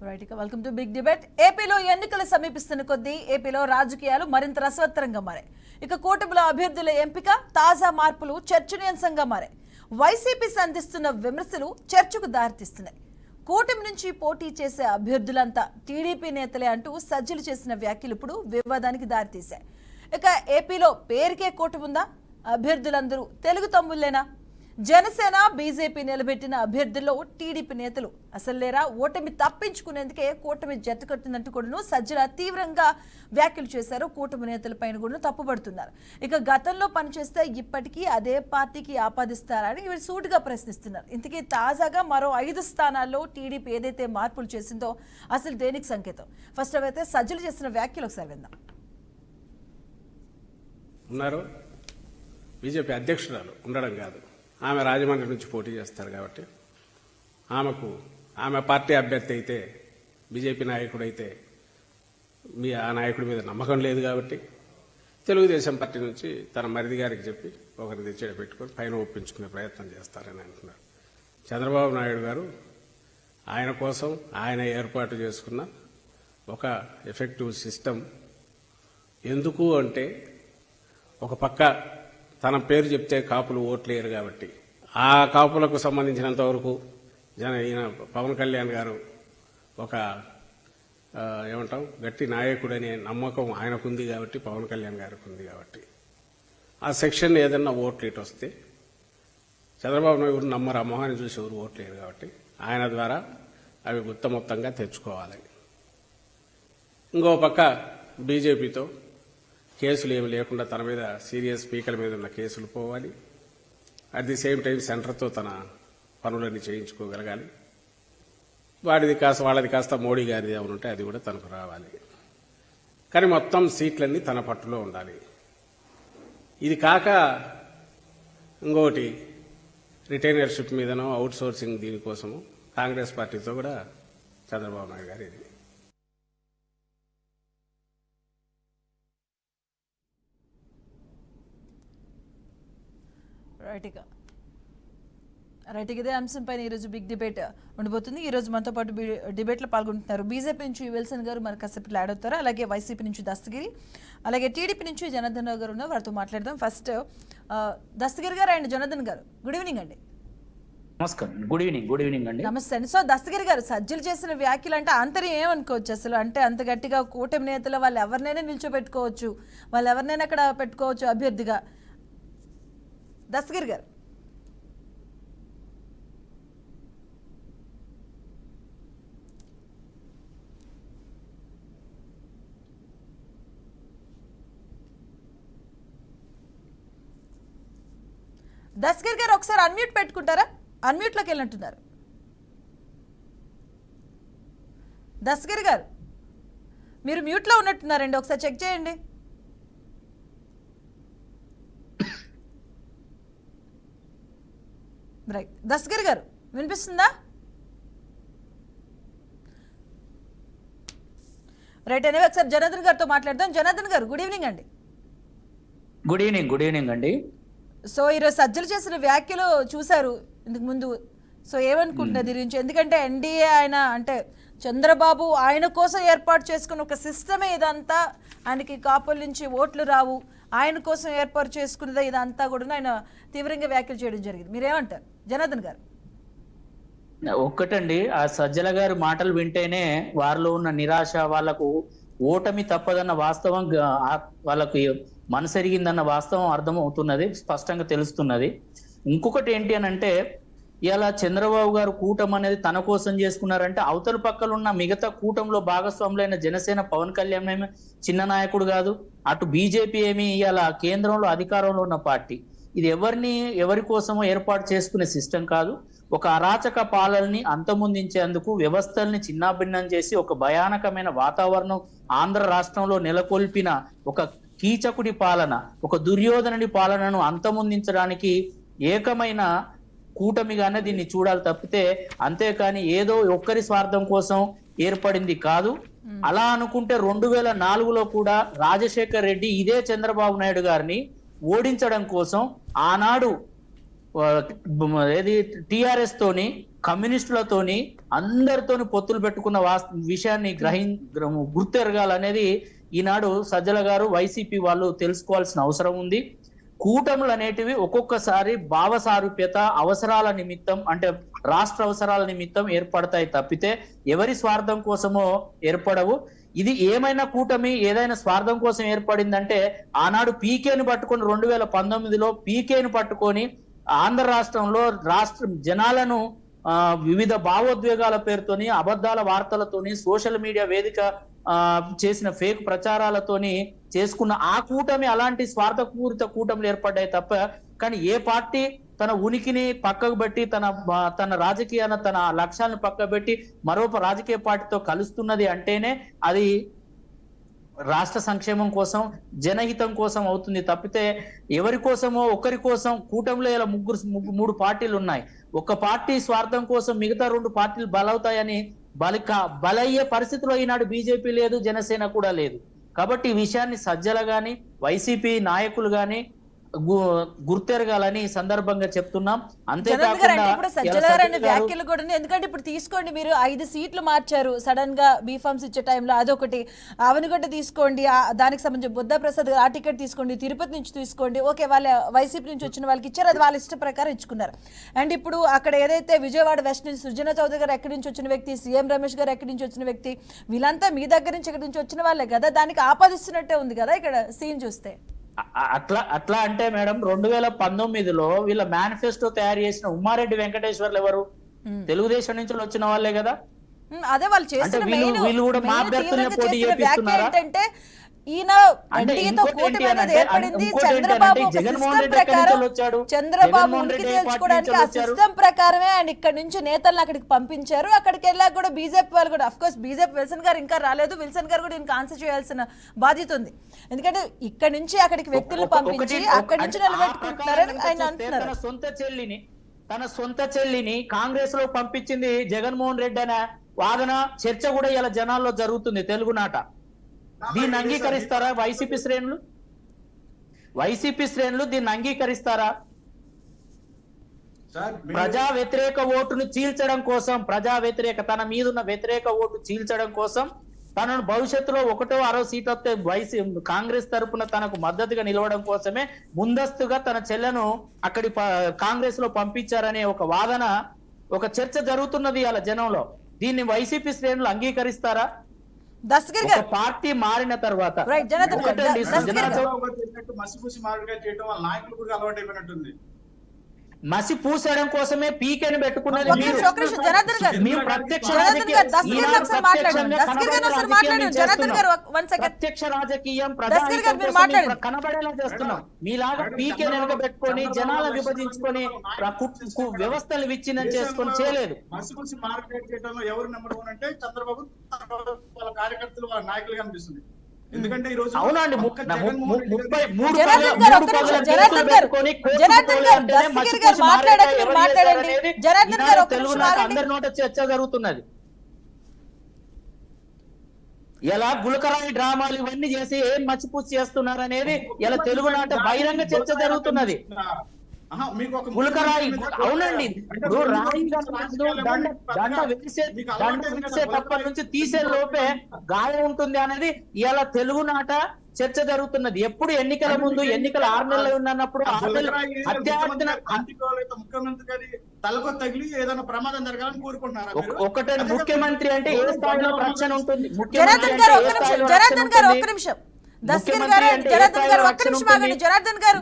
Right, welcome to big debate. ఏపీలో ఎన్నికలు సమీపిస్తున్న కొద్దీ ఏపీలో రాజకీయాలు మరింత రసవత్తరంగా మారాయి. ఇక కూటమిలో అభ్యర్థుల ఎంపిక, తాజా మార్పులు చర్చనీయాంశంగా మారాయి. వైసీపీ సంధిస్తున్న విమర్శలు చర్చకు దారితీస్తున్నాయి. కూటమి నుంచి పోటీ చేసే అభ్యర్థులంతా టీడీపీ నేతలే అంటూ సజ్జలు చేసిన వ్యాఖ్యలు ఇప్పుడు వివాదానికి దారితీశాయి. ఇక ఏపీలో పేరుకే కూటమి ఉందా? అభ్యర్థులందరూ తెలుగు తమ్ముళ్లేనా? జనసేన, బీజేపీ నిలబెట్టిన అభ్యర్థుల్లో టీడీపీ నేతలు అసలు లేరా? ఓటమి తప్పించుకునేందుకే కూటమి జట్టుకట్టిందంటూ కూడా సజ్జల తీవ్రంగా వ్యాఖ్యలు చేశారు. కూటమి నేతలపైన కూడా తప్పుపడుతున్నారు. ఇక గతంలో పనిచేస్తే ఇప్పటికీ అదే పార్టీకి ఆపాదిస్తారని వీరు సూటిగా ప్రశ్నిస్తున్నారు. ఇంతకీ తాజాగా మరో 5 స్థానాల్లో టీడీపీ ఏదైతే మార్పులు చేసిందో అసలు దేనికి సంకేతం? ఫస్ట్ అయితే సజ్జలు చేసిన వ్యాఖ్యలు ఒకసారి విందాం. ఉన్నారు బీజేపీ అధ్యక్షురాలు ఉండడం కాదు, ఆమె రాజమండ్రి నుంచి పోటీ చేస్తారు కాబట్టి ఆమె పార్టీ అభ్యర్థి అయితే, బీజేపీ నాయకుడు అయితే ఆ నాయకుడి మీద నమ్మకం లేదు కాబట్టి తెలుగుదేశం పార్టీ నుంచి తన మరిది గారికి చెప్పి ఒకరి తెచ్చేట పెట్టుకొని పైన ఒప్పించుకునే ప్రయత్నం చేస్తారని అంటున్నారు. చంద్రబాబు నాయుడు గారు ఆయన కోసం ఆయన ఏర్పాటు చేసుకున్న ఒక ఎఫెక్టివ్ సిస్టమ్. ఎందుకు అంటే ఒక పక్క తన పేరు చెప్తే కాపులు ఓట్లేరు కాబట్టి ఆ కాపులకు సంబంధించినంత వరకు ఈయన పవన్ కళ్యాణ్ గారు ఒక గట్టి నాయకుడనే నమ్మకం ఆయనకుంది కాబట్టి, పవన్ కళ్యాణ్ గారికి ఉంది కాబట్టి ఆ సెక్షన్ ఏదన్నా ఓట్లు ఇటు వస్తే చంద్రబాబు నాయుడు నమ్మరు, ఆ మొహాన్ని చూసి ఎవరు ఓట్లేరు కాబట్టి ఆయన ద్వారా అవి మొత్తంగా తెచ్చుకోవాలి. ఇంకో పక్క బీజేపీతో కేసులు ఏమి లేకుండా తన మీద సీరియస్ స్పీకర్ మీద ఉన్న కేసులు పోవాలి. అట్ ది సేమ్ టైం సెంటర్తో తన పనులన్నీ చేయించుకోగలగాలి. వాళ్ళది కాస్త మోడీ గారిది ఏమైనా ఉంటే అది కూడా తనకు రావాలి. కానీ మొత్తం సీట్లన్నీ తన పట్టులో ఉండాలి. ఇది కాక ఇంకోటి రిటైనర్షిప్ మీదనో అవుట్ సోర్సింగ్ దీనికోసము కాంగ్రెస్ పార్టీతో కూడా చంద్రబాబు నాయుడు గారు ఇది రైట్. ఇదే అంశంపైన ఈరోజు బిగ్ డిబేట్ ఉండబోతుంది. ఈరోజు మనతో పాటు డిబేట్లో పాల్గొంటున్నారు బీజేపీ నుంచి విల్సన్ గారు, మనకు కాసేపట్లో యాడ్ అవుతారు. అలాగే వైసీపీ నుంచి దస్తగిరి, అలాగే టీడీపీ నుంచి జనార్దన్ రావు గారు ఉన్నారు. వారితో మాట్లాడదాం. ఫస్ట్ దస్తగిరి గారు అండ్ జనార్దన్ గారు, గుడ్ ఈవినింగ్ అండి. నమస్కారం. గుడ్ ఈవినింగ్ అండి. నమస్తే అండి. సో దస్తగిరి గారు, సజ్జలు చేసిన వ్యాఖ్యలు అంటే అంతరం ఏమనుకోవచ్చు అసలు? అంటే అంత గట్టిగా కూటమి నేతలు వాళ్ళు ఎవరినైనా నిల్చోబెట్టుకోవచ్చు, వాళ్ళు ఎవరినైనా అక్కడ పెట్టుకోవచ్చు అభ్యర్థిగా. దస్తగిరి గారు. దస్తగిరి గారు ఒకసారి అన్మ్యూట్ పెట్టుకుంటారా? అన్మ్యూట్లోకి వెళ్ళినట్టున్నారు. దస్తగిరి గారు మీరు మ్యూట్లో ఉన్నట్టున్నారండి, ఒకసారి చెక్ చేయండి. రైట్. దస్తగిరి గారు వినిపిస్తుందా? రైట్. అనేవి ఒకసారి జనార్దన్ గారితో మాట్లాడదాం. జనార్దన్ గారు, గుడ్ ఈవినింగ్ అండి. గుడ్ ఈవినింగ్ అండి. సో ఈరోజు సజ్జలు చేసిన వ్యాఖ్యలు చూశారు ఇంతకు ముందు. సో ఏమనుకుంటున్నారు దీని గురించి? ఎందుకంటే ఎన్డీఏ ఆయన అంటే చంద్రబాబు ఆయన కోసం ఏర్పాటు చేసుకున్న ఒక సిస్టమే ఇదంతా. ఆయనకి కాపుల నుంచి ఓట్లు రావు, ఆయన కోసం ఏర్పాటు చేసుకున్నదే ఇదంతా కూడా ఆయన తీవ్రంగా వ్యాఖ్యలు చేయడం జరిగింది. మీరేమంటారు జనార్దన్ గారు? ఒక్కటండి, ఆ సజ్జల గారి మాటలు వింటేనే వారిలో ఉన్న నిరాశ, వాళ్ళకు ఓటమి తప్పదన్న వాస్తవం, వాళ్ళకు మనసెరిగిందన్న వాస్తవం అర్థం అవుతున్నది, స్పష్టంగా తెలుస్తున్నది. ఇంకొకటి ఏంటి అని అంటే, ఇలా చంద్రబాబు గారు కూటమి అనేది తన కోసం చేసుకున్నారంటే అవతల పక్కన ఉన్న మిగతా కూటమిలో భాగస్వాములైన జనసేన, పవన్ కళ్యాణ్ ఏమి చిన్న నాయకుడు కాదు, అటు బీజేపీ ఏమి ఇలా కేంద్రంలో అధికారంలో ఉన్న పార్టీ. ఇది ఎవరి కోసమో ఏర్పాటు చేసుకునే సిస్టమ్ కాదు. ఒక అరాచక పాలనని అంతమొందించేందుకు వ్యవస్థల్ని చిన్నాభిన్నం చేసి ఒక భయానకమైన వాతావరణం ఆంధ్ర రాష్ట్రంలో నెలకొల్పిన ఒక కీచకుడి పాలన, ఒక దుర్యోధనుడి పాలనను అంతమొందించడానికి ఏకమైన కూటమిగానే దీన్ని చూడాలి తప్పితే, అంతేకాని ఏదో ఒక్కరి స్వార్థం కోసం ఏర్పడింది కాదు. అలా అనుకుంటే 2004లో కూడా రాజశేఖర్ రెడ్డి ఇదే చంద్రబాబు నాయుడు గారిని ఓడించడం కోసం ఆనాడు ఏది టిఆర్ఎస్ తోని కమ్యూనిస్టులతోని అందరితోని పొత్తులు పెట్టుకున్న విషయాన్ని గుర్తెరగాలనేది ఈనాడు సజ్జల గారు వైసీపీ వాళ్ళు తెలుసుకోవాల్సిన అవసరం ఉంది. కూటములు అనేటివి ఒక్కొక్కసారి భావసారూప్యత అవసరాల నిమిత్తం అంటే రాష్ట్ర అవసరాల నిమిత్తం ఏర్పడతాయి తప్పితే ఎవరి స్వార్థం కోసమో ఏర్పడవు. ఇది ఏమైనా కూటమి ఏదైనా స్వార్థం కోసం ఏర్పడిందంటే ఆనాడు పీకేను పట్టుకొని 2019లో పీకేను పట్టుకొని ఆంధ్ర రాష్ట్రంలో రాష్ట్ర జనాలను వివిధ భావోద్వేగాల పేరుతోని అబద్ధాల వార్తలతోని సోషల్ మీడియా వేదిక చేసిన ఫేక్ ప్రచారాలతోని చేసుకున్న ఆ కూటమి అలాంటి స్వార్థపూరిత కూటమిలు ఏర్పడ్డాయి తప్ప కానీ ఏ పార్టీ తన ఉనికిని పక్కకు పెట్టి తన రాజకీయాన్ని తన లక్ష్యాలను పక్కకు పెట్టి మరో రాజకీయ పార్టీతో కలుస్తున్నది అంటేనే అది రాష్ట్ర సంక్షేమం కోసం జనహితం కోసం అవుతుంది తప్పితే ఎవరి కోసమో ఒకరి కోసం. కూటమిలో ఇలా మూడు పార్టీలు ఉన్నాయి. ఒక పార్టీ స్వార్థం కోసం మిగతా 2 పార్టీలు బలవుతాయని బలయ్యే పరిస్థితిలో ఈనాడు బీజేపీ లేదు, జనసేన కూడా లేదు. కాబట్టి ఈ విషయాన్ని సజ్జల గాని వైసీపీ నాయకులు గాని గుర్తెరగాలని ఈ సందర్భంగా చెప్తున్నాం. వ్యాఖ్యలు కూడా ఎందుకంటే ఇప్పుడు తీసుకోండి మీరు 5 సీట్లు మార్చారు సడన్ గా బీఫామ్స్ ఇచ్చే టైంలో, అదొకటి. అవనిగడ్డ తీసుకోండి, దానికి సంబంధించి బుద్ధ ప్రసాద్ ఆ టికెట్ తీసుకోండి, తిరుపతి నుంచి తీసుకోండి, ఓకే వాళ్ళ వైసీపీ నుంచి వచ్చిన వాళ్ళకి ఇచ్చారు, అది వాళ్ళ ఇష్ట ప్రకారం ఇచ్చుకున్నారు. అండ్ ఇప్పుడు అక్కడ ఏదైతే విజయవాడ వెస్ట్ నుంచి సుజనా చౌదరి గారు ఎక్కడి నుంచి వచ్చిన వ్యక్తి, సీఎం రమేష్ గారు ఎక్కడి నుంచి వచ్చిన వ్యక్తి, వీళ్ళంతా మీ దగ్గర నుంచి ఎక్కడి నుంచి వచ్చిన వాళ్ళే కదా, దానికి ఆపాదిస్తున్నట్టే ఉంది కదా ఇక్కడ సీన్ చూస్తే. అట్లా అంటే మేడం 2019లో వీళ్ళ మేనిఫెస్టో తయారు చేసిన ఉమ్మారెడ్డి వెంకటేశ్వర్లు ఎవరు? తెలుగుదేశం నుంచి వచ్చిన వాళ్ళే కదా. అదే వాళ్ళు చేసిన వీళ్ళు కూడా మా అభ్యర్థులనే పోటీ చేపిస్తున్నారా? ఏంటంటే ఈయన ఎన్డీఏతో కూటమి అనేది ఏర్పడింది చంద్రబాబు ఉనికి తేల్చుకోవడానికి ఆ సిస్టమ్ ప్రకారమే ఆయన ఇక్కడ నుంచి నేతలను అక్కడికి పంపించారు. అక్కడికి వెళ్ళాక కూడా బీజేపీ వాళ్ళు కూడా అఫ్ కోర్స్ బీజేపీ విల్సన్ గారు ఇంకా రాలేదు, విల్సన్ గారు కూడా ఇంకా ఆన్సర్ చేయాల్సిన బాధ్యత ఉంది. ఎందుకంటే ఇక్కడ నుంచి అక్కడికి వ్యక్తులను పంపించి అక్కడి నుంచి నిలబెట్టుకుంటున్నారని ఆయన అంటున్నారు. తన సొంత చెల్లిని కాంగ్రెస్ లో పంపించింది జగన్మోహన్ రెడ్డి అనే వాదన చర్చ కూడా ఇలా జనాల్లో జరుగుతుంది తెలుగునాట. దీన్ని అంగీకరిస్తారా వైసీపీ శ్రేణులు దీన్ని అంగీకరిస్తారా? ప్రజా వ్యతిరేక ఓటును చీల్చడం కోసం, తన మీదున్న వ్యతిరేక ఓటు చీల్చడం కోసం తనను భవిష్యత్తులో 1వ 6వ సీట్ వస్తే కాంగ్రెస్ తరపున తనకు మద్దతుగా నిలవడం కోసమే ముందస్తుగా తన చెల్లెను అక్కడి కాంగ్రెస్ లో పంపించారనే ఒక వాదన, ఒక చర్చ జరుగుతున్నది అలా జనంలో. దీన్ని వైసీపీ శ్రేణులు అంగీకరిస్తారా? పార్టీ మారిన తర్వాత మసి పూసడం కోసమే పీకేని పెట్టుకున్నది. ప్రత్యక్ష రాజకీయం కనబడేలా చేస్తున్నాం. మీలాగా పీకేని వెనక పెట్టుకొని జనాలను విభజించుకొని వ్యవస్థలు విచ్ఛిన్నం చేసుకొని చేయలేదు. మసిపూసి మార్కెట్ చేయడంలో ఎవరు నెంబర్ 1 అంటే చంద్రబాబు వాళ్ళ కార్యకర్తలు వాళ్ళ నాయకులుగా అనిపిస్తుంది. ఎందుకంటే ఈ రోజు అవునండి అందరి నోట చర్చ జరుగుతున్నది. ఎలా గులకరాయి డ్రామాలు ఇవన్నీ చేసి ఏం మచ్చిపూచి చేస్తున్నారు అనేది ఇలా తెలుగునాట బహిరంగ చర్చ జరుగుతున్నది. గులకరాయి అవునండి, దండ వేసే తప్పటి నుంచి తీసే లోపే గాయం ఉంటుంది అనేది ఇలా తెలుగునాట చర్చ జరుగుతున్నది. ఎప్పుడు ఎన్నికల ముందు ఎన్నికల 6 నెలలు ఉన్నప్పుడు ముఖ్యమంత్రి గారి తలకు తగిలి ఏదైనా ప్రమాదం జరగాలని కోరుకుంటున్నారు. ఒకటే ముఖ్యమంత్రి అంటే ఏ స్థాయిలో రక్షణ ఉంటుంది? జనార్దన్ గారు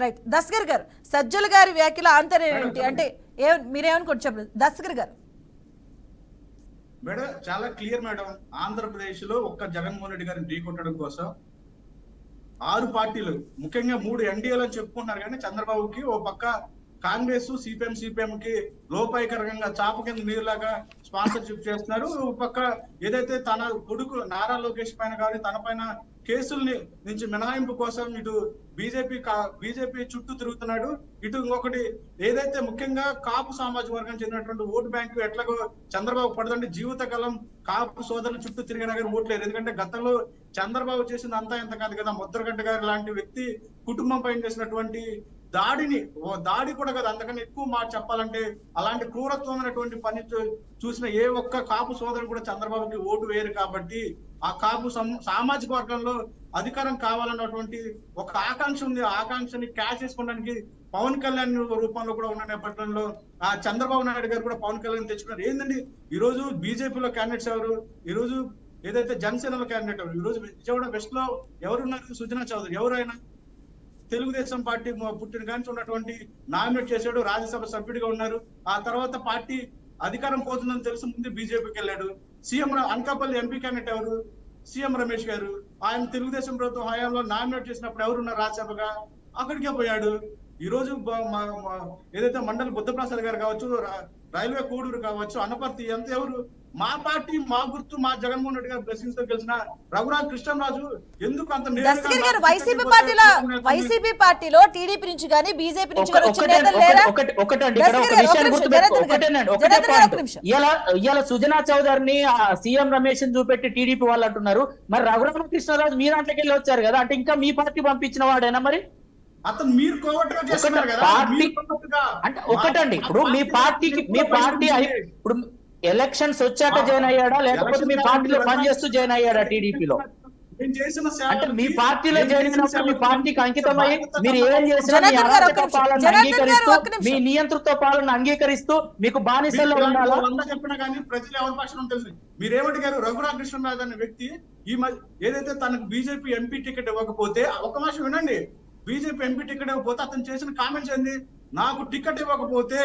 రైట్, దస్గర్ గారు సజ్జల గారి వ్యాఖ్యల ఆంతర్యం ఏంటి అంటే మీరేమనుకోండి చెప్పండి దస్గర్ గారు. మేడం చాలా క్లియర్ మేడం. ఆంధ్రప్రదేశ్ లో ఒక్క జగన్మోహన్ రెడ్డి గారిని ఢీకొట్టడం కోసం 6 పార్టీలు ముఖ్యంగా 3 ఎన్డీఏలు చెప్పుకుంటున్నారు కానీ చంద్రబాబుకి ఓ పక్క కాంగ్రెస్ సిపిఎం కి లోపాయకరంగా చాప కింద నీరులాగా స్పాన్సర్షిప్ చేస్తున్నారు. ఓ పక్క ఏదైతే తన కొడుకు నారా లోకేష్ పైన కానీ తన పైన కేసుల్ని నుంచి మినహాయింపు కోసం ఇటు బీజేపీ చుట్టూ తిరుగుతున్నాడు. ఇటు ఇంకొకటి ఏదైతే ముఖ్యంగా కాపు సామాజిక వర్గం చెందినటువంటి ఓటు బ్యాంకు ఎట్లాగో చంద్రబాబు పడదండి జీవితకాలం కాపు సోదరుల చుట్టూ తిరిగినా కానీ ఓట్లేదు. ఎందుకంటే గతంలో చంద్రబాబు చేసింది అంతా ఎంత కాదు కదా. ముద్రగడ్డ గారు లాంటి వ్యక్తి కుటుంబం పైన చేసినటువంటి దాడి కూడా కదా, అంతకన్నా ఎక్కువ మాట చెప్పాలంటే అలాంటి క్రూరత్వమైనటువంటి పని చూసిన ఏ ఒక్క కాపు సోదరుడు కూడా చంద్రబాబుకి ఓటు వేయరు. కాబట్టి ఆ కాపు సామాజిక వర్గంలో అధికారం కావాలన్నటువంటి ఒక ఆకాంక్ష ఉంది. ఆ ఆకాంక్షని క్యాష్ చేసుకోవడానికి పవన్ కళ్యాణ్ రూపంలో కూడా ఉన్న నేపథ్యంలో ఆ చంద్రబాబు నాయుడు గారు కూడా పవన్ కళ్యాణ్ తెచ్చుకున్నారు. ఏంటండి ఈ రోజు బీజేపీలో క్యాండిడేట్స్ ఎవరు, ఈ రోజు ఏదైతే జనసేనలో క్యాండిడేట్ ఎవరు, ఈ రోజు విజయవాడ వెస్ట్ లో ఎవరున్నారు, సుజనా చౌదరి ఎవరైనా తెలుగుదేశం పార్టీ పుట్టిన కానీ ఉన్నటువంటి నామినేట్ చేశాడు, రాజ్యసభ సభ్యుడిగా ఉన్నారు. ఆ తర్వాత పార్టీ అధికారం పోతుందని తెలిసి ముందు బీజేపీకి వెళ్ళాడు. సీఎం అనకాపల్లి ఎంపీ క్యాండిడేట్ ఎవరు, సీఎం రమేష్ గారు. ఆయన తెలుగుదేశం ప్రభుత్వం హయాంలో నామినేట్ చేసినప్పుడు ఎవరున్నారు రాజ్యసభగా, అక్కడికే పోయాడు. ఈ రోజు ఏదైతే మండలి బుద్ధప్రసాద్ గారు కావచ్చు, రైల్వే కోడూరు కావచ్చు, అనపర్తి ఎంత ఎవరు, మా పార్టీ మా గుర్తు మా జగన్మోహన్ రెడ్డి గారు బ్లెస్సింగ్స్ తో గెలిచిన రఘురాజ్ కృష్ణరాజు ఎందుకు అంత దస్తగిరి గారు వైసీపీ పార్టీలో టీడీపీ నుంచి గానీ బీజేపీ నుంచి గానీ వచ్చిన నేతలు లేరా? ఇవాళ సుజనా చౌదరిని సీఎం రమేష్ చూపెట్టి టీడీపీ వాళ్ళు అంటున్నారు. మరి రఘురామకృష్ణరాజు మీ దాంట్లోకి వెళ్ళి వచ్చారు కదా, అంటే ఇంకా మీ పార్టీ పంపించిన వాడేనా? మరి అతను మీరు కోవట్టుగా చేస్తున్నారు కదా. అంటే ఒకటండి, ఇప్పుడు మీ పార్టీ ఇప్పుడు ఎలక్షన్స్ వచ్చాక జాయిన్ అయ్యాడా, లేకపోతే మీ పార్టీలో పనిచేస్తూ జాయిన్ అయ్యాడా టీడీపీలో? అంటే మీ పార్టీలో జాయిన్ అయినప్పుడు మీ పార్టీకి అంకితమై మీరు ఏం చేసినా మీ అరాచక పాలన అంగీకరిస్తూ, మీ నియంతృత్వ పాలన అంగీకరిస్తూ మీకు బానిసల్లో ఉండాలా? చెప్పినా కానీ ప్రజలు ఎవరి పక్షం తెలుసు. మీరేమడిగారు, రఘురాజ్ కృష్ణరాజు అనే వ్యక్తి ఈ ఏదైతే తనకు బీజేపీ ఎంపీ టికెట్ ఇవ్వకపోతే, ఒక నిమిషం వినండి, బీజేపీ ఎంపీ టికెట్ ఇవ్వకపోతే అతను చేసిన కామెంట్స్ ఏంది, నాకు టికెట్ ఇవ్వకపోతే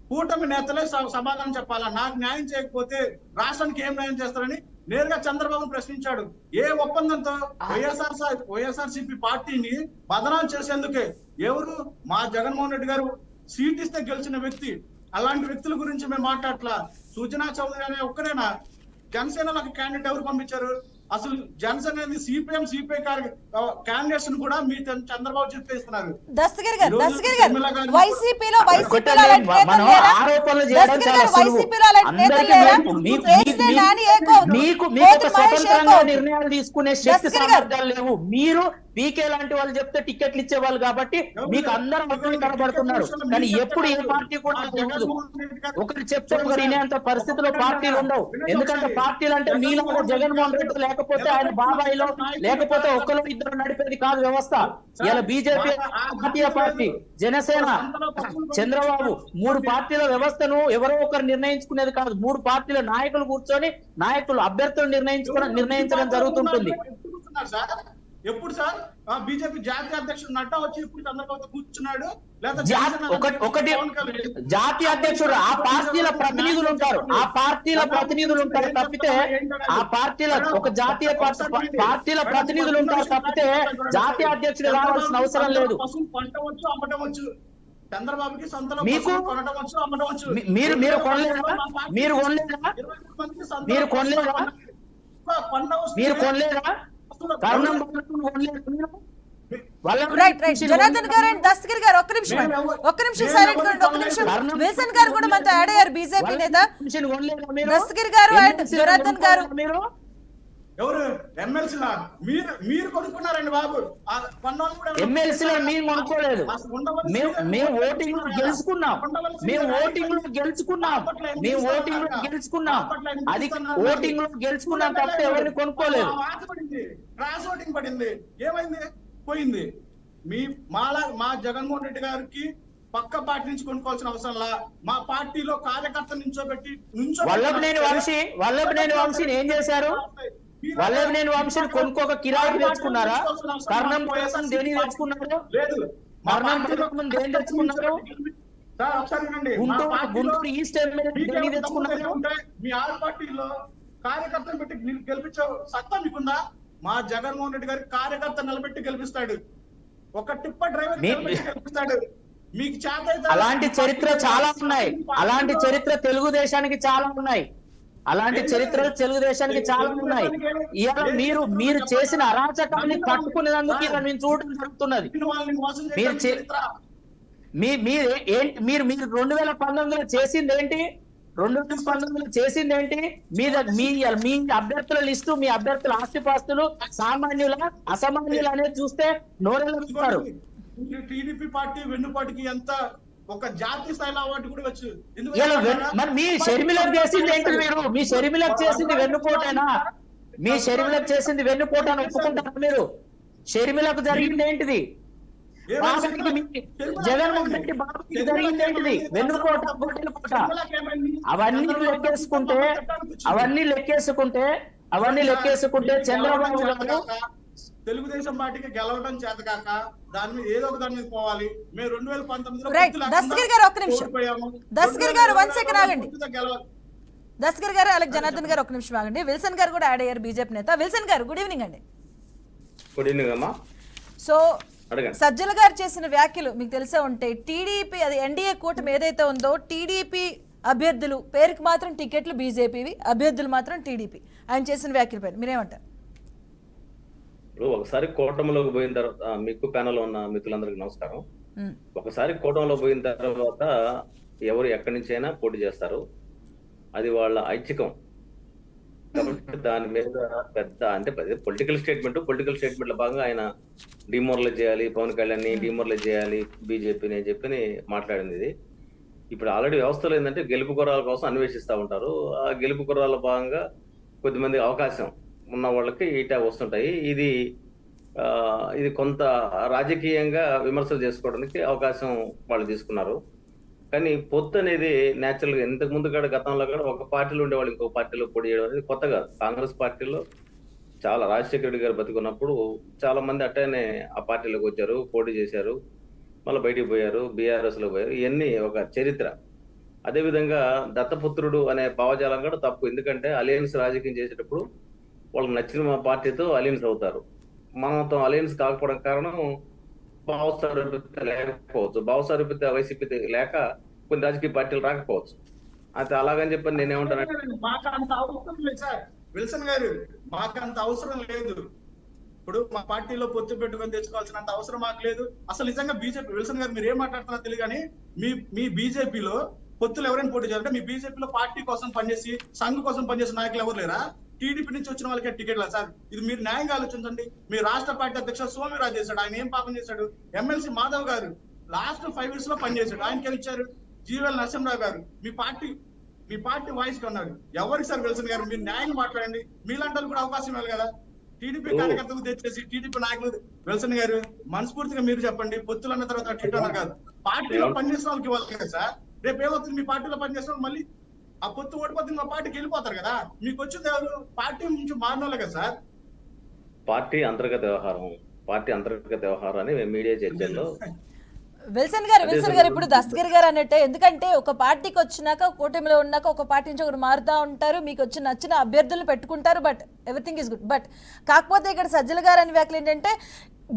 కూటమి నేతలే సమాధానం చెప్పాలా, నాకు న్యాయం చేయకపోతే రాష్ట్రానికి ఏం న్యాయం చేస్తారని నేరుగా చంద్రబాబు ప్రశ్నించాడు. ఏ ఒప్పందంతో? వైఎస్ఆర్సీపీ పార్టీని బదనాలు చేసేందుకే. ఎవరు? మా జగన్మోహన్ రెడ్డి గారు సీట్ ఇస్తే గెలిచిన వ్యక్తి. అలాంటి వ్యక్తుల గురించి మేము మాట్లాడట్లా. సుజనా చౌదరి అనే ఒక్కరేనా? జనసేనలకు క్యాండిడేట్ ఎవరు పంపించారు? అసలు జనసేన అనేది సిపిఎం సిపిఐ క్యాండిడేట్స్ కూడా మీ చంద్రబాబు చెప్పేస్తున్నారు. దస్తగిరి గారు వైసీపీలో నిర్ణయాలు తీసుకునే శక్తి సామర్థ్యాలు లేవు. మీరు పీకే లాంటి వాళ్ళు చెప్తే టికెట్లు ఇచ్చేవాళ్ళు కాబట్టి మీకు అందరూ అర్థం కనబడుతున్నారు. కానీ ఎప్పుడు ఏ పార్టీ కూడా ఒకటి చెప్తే ఒకరు వినేంత పరిస్థితిలో పార్టీలు ఉండవు. ఎందుకంటే పార్టీలు అంటే మీలాగా జగన్మోహన్ రెడ్డి లేకపోతే ఆయన బాబాయిలో లేకపోతే ఒకరు ఇద్దరు నడిపేది కాదు వ్యవస్థ. ఇలా బీజేపీ జాతీయ పార్టీ, జనసేన, చంద్రబాబు, 3 పార్టీల వ్యవస్థను ఎవరో ఒకరు నిర్ణయించుకునేది కాదు. 3 పార్టీల నాయకులు కూర్చొని నాయకులు అభ్యర్థులు నిర్ణయించడం జరుగుతుంటుంది. ఎప్పుడు సార్ బీజేపీ జాతీయ అధ్యక్షుడు నడ్డా వచ్చి ఇప్పుడు చంద్రబాబు కూర్చున్నాడు, ఒకటి జాతీయ అధ్యక్షుడు ఆ పార్టీల ప్రతినిధులు ఉంటారు, తప్పితే ఆ పార్టీల ఒక జాతీయ పార్టీల ప్రతినిధులు ఉంటారు తప్పితే జాతీయ అధ్యక్షుడు రావాల్సిన అవసరం లేదు. పంటవచ్చు అమ్మటవచ్చు, చంద్రబాబుకి సొంతలో మీకు కొనటవచ్చు అమ్మటవచ్చు. మీరు కొనలేదా? జనార్దన్ గారు అండ్ దస్తగిరి గారు ఒక్క నిమిషం సైలెంట్ గా ఒక్క నిమిషం. విల్సన్ గారు కూడా మనతో యాడ్ అయ్యారు, బీజేపీ నేత. దస్తగిరి గారు అండ్ జనార్దన్ గారు ఎవరు ఎమ్మెల్సీలా మీరు కొనుక్కున్నారండి బాబు. ఎమ్మెల్సీలో మేము కొనుక్కోలేదు, మేము ఓటింగ్ లో గెలుచుకున్నాం, అది ఓటింగ్ లో గెలుచుకున్నాం తప్ప ఎవరిని కొనుక్కోలేదు. క్రాస్ ఓటింగ్ పడింది, ఏమైంది? పోయింది. మా జగన్మోహన్ రెడ్డి గారికి పక్క పార్టీ నుంచి కొనుక్కోవాల్సిన అవసరంలా మా పార్టీలో కార్యకర్త నించోబెట్టి వల్లభనేని వంశీని ఏం చేశారు? వల్లభనేని వంశీని కొనుక్కోక కిరాయికి తెచ్చుకున్నారా? కర్ణం దేని తెచ్చుకున్నారు? దేని తెచ్చుకున్నారు? గుంటూరు ఈస్ట్ దేని తెచ్చుకున్నారు? మీ ఆరు పార్టీలో కార్యకర్తను పెట్టి గెలిపించే సత్తా మీకుందా? మా జగన్మోహన్ రెడ్డి గారి కార్యకర్త నిలబెట్టి గెలిపిస్తాడు, ఒక టిప్పర్ డ్రైవర్ గెలిపిస్తాడు. మీకు చేత అలాంటి చరిత్ర చాలా ఉన్నాయి, అలాంటి చరిత్ర తెలుగుదేశానికి చాలా ఉన్నాయి, ఇవాళ మీరు చేసిన అరాచకాన్ని పట్టుకునేందుకు ఇలా మేము చూడడం జరుగుతున్నది. మీరు 2019లో చేసింది ఏంటి? 2019లో చేసింది ఏంటి? మీ అభ్యర్థుల లిస్టు, మీ అభ్యర్థుల ఆస్తిపాస్తులు సామాన్యుల అసామాన్యులు అనేది చూస్తే నోరెళ్ళుతారు. టీడీపీ పార్టీ వెన్నుపాటికి ఎంత ఒక జాతీయ స్థాయిలో అవార్డు కూడా వచ్చు. మరి మీ షర్మిలకు చేసింది ఏంటి? మీరు మీ షర్మిలకు చేసింది వెన్నుపోటేనా? మీ షర్మిలకు చేసింది వెన్నుపోటాను ఒప్పుకుంటారా మీరు? షర్మిలకు జరిగింది ఏంటిది? జగన్మోహన్ రెడ్డి బాబుకి జరిగింది ఏంటిది? వెన్నుపోట, పోట. అవన్నీ లెక్కేసుకుంటే చంద్రబాబు గారు తెలుగుదేశం పార్టీకి గెలవడం చేత కాక దాని మీద ఏదో ఒక దాని మీద పోవాలి. మేము 2019లో రైట్. దస్తగిరి గారు ఒక్క నిమిషం. దస్తగిరి గారు 1 సెకండ్ ఆగండి. దస్తగిరి గారు, అలాగే జనార్దన్ గారు ఒక నిమిషం ఆగండి. విల్సన్ గారు కూడా యాడ్ అయ్యారు, బీజేపీ నేత. విల్సన్ గారు గుడ్ ఈవినింగ్ అండి. గుడ్ ఈవినింగ్ అమ్మా. సో సజ్జల గారు చేసిన వ్యాఖ్యలు మీకు తెలిసే ఉంటాయి. టీడీపీ, అది ఎన్డీఏ కూటమి ఏదైతే ఉందో, టీడీపీ అభ్యర్థులు పేరుకి మాత్రం టికెట్లు బీజేపీవి, అభ్యర్థులు మాత్రం టీడీపీ. ఆయన చేసిన వ్యాఖ్యల పైన మీరేమంటారు? ఇప్పుడు ఒకసారి కూటమిలోకి పోయిన తర్వాత, మీకు ప్యానల్ ఉన్న మిత్రులందరికీ నమస్కారం. ఒకసారి కూటమిలో పోయిన తర్వాత ఎవరు ఎక్కడి నుంచి అయినా పోటీ చేస్తారు, అది వాళ్ళ ఐచ్ఛికం. కాబట్టి దాని మీద పెద్ద అంటే పొలిటికల్ స్టేట్మెంట్ లో భాగంగా ఆయన డిమోరలైజ్ చేయాలి, పవన్ కళ్యాణ్ ని డిమోరలైజ్ చేయాలి, బీజేపీని అని చెప్పి మాట్లాడింది. ఇది ఇప్పుడు ఆల్రెడీ వ్యవస్థలో ఏంటంటే గెలుపు గుర్రాల కోసం అన్వేషిస్తూ ఉంటారు. ఆ గెలుపు గుర్రాల భాగంగా కొద్దిమంది అవకాశం ఉన్న వాళ్ళకి ఈటా వస్తుంటాయి. ఇది కొంత రాజకీయంగా విమర్శలు చేసుకోవడానికి అవకాశం వాళ్ళు తీసుకున్నారు. కానీ పొత్తు అనేది న్యాచురల్ గా ఇంతకు ముందు కూడా గతంలో కూడా ఒక పార్టీలో ఉండేవాళ్ళు ఇంకో పార్టీలో పోటీ చేయడం అనేది కొత్త కాదు. కాంగ్రెస్ పార్టీలో చాలా రాజశేఖర రెడ్డి గారు బతికున్నప్పుడు చాలా మంది అట్టనే ఆ పార్టీలోకి వచ్చారు, పోటీ చేశారు, మళ్ళీ బయటికి పోయారు, బీఆర్ఎస్ లో పోయారు. ఇవన్నీ ఒక చరిత్ర. అదేవిధంగా దత్తపుత్రుడు అనే భావజాలం కూడా తప్పు. ఎందుకంటే అలయన్స్ రాజకీయం చేసేటప్పుడు వాళ్ళకి నచ్చిన పార్టీతో అలయన్స్ అవుతారు. మనతో అలయన్స్ కాకపోవడం కారణం భావసారూప్యత లేకపోవచ్చు, భావసారూప్యత వైసీపీ లేక కొన్ని రాజకీయ పార్టీలు రాకపోవచ్చు. అయితే అలాగని చెప్పి నేనేమంటానంటే, మాకు అంత అవసరం లేదు సార్ విల్సన్ గారు, మాకు అంత అవసరం లేదు. ఇప్పుడు మా పార్టీలో పొత్తు పెట్టుకొని తెచ్చుకోవాల్సినంత అవసరం మాకు లేదు. అసలు నిజంగా బీజేపీ, విల్సన్ గారు మీరు ఏం మాట్లాడుతున్నారో తెలియదు కానీ మీ బీజేపీలో పొత్తులు ఎవరైనా పోటీ చేయాలంటే మీ బీజేపీలో పార్టీ కోసం పనిచేసి, సంఘ కోసం పనిచేసే నాయకులు ఎవరు లేరా? టీడీపీ నుంచి వచ్చిన వాళ్ళకే టికెట్లా సార్? ఇది మీరు న్యాయంగా ఆలోచించండి. మీ రాష్ట్ర పార్టీ అధ్యక్షుడు సోమిరాజు చేశాడు, ఆయన ఏం పాపం చేశాడు? ఎమ్మెల్సీ మాధవ్ గారు లాస్ట్ 5 years లో పనిచేశాడు, ఆయనకి ఇచ్చారు. జీవీఎల్ నరసింహరావు గారు మీ పార్టీ వాయిస్ కొన్నారు. ఎవరికి సార్ విల్సన్ గారు? మీరు న్యాయంగా మాట్లాడండి. మీలాంటి వాళ్ళు కూడా అవకాశం ఇవ్వాలి కదా. టీడీపీ కార్యకర్తలు తెచ్చేసి టీడీపీ నాయకులు, విల్సన్ గారు మనస్ఫూర్తిగా మీరు చెప్పండి. పొత్తులు అన్న తర్వాత టీడీ కాదు, పార్టీలో పనిచేసిన వాళ్ళకి ఇవ్వాలి కదా సార్. రేపు ఏమవుతుంది? మీ పార్టీలో పనిచేసిన వాళ్ళు మళ్ళీ ఆ పొత్తు ఓడిపోతుంది, మా పార్టీకి వెళ్ళిపోతారు కదా. మీకు వచ్చింది ఎవరు? పార్టీ నుంచి మారిన కదా సార్. పార్టీ అంతర్గత వ్యవహారాన్ని మీడియా చర్చల్లో విల్సన్ గారు ఇప్పుడు దస్తగిరి గారు అన్నట్టే. ఎందుకంటే ఒక పార్టీకి వచ్చినాక, కూటమిలో ఉన్నాక ఒక పార్టీ నుంచి ఒకరు మారుతూ ఉంటారు, మీకు వచ్చి నచ్చిన అభ్యర్థులను పెట్టుకుంటారు, but everything is good. But కాకపోతే ఇక్కడ సజ్జల గారు అనే వ్యాఖ్యలు ఏంటంటే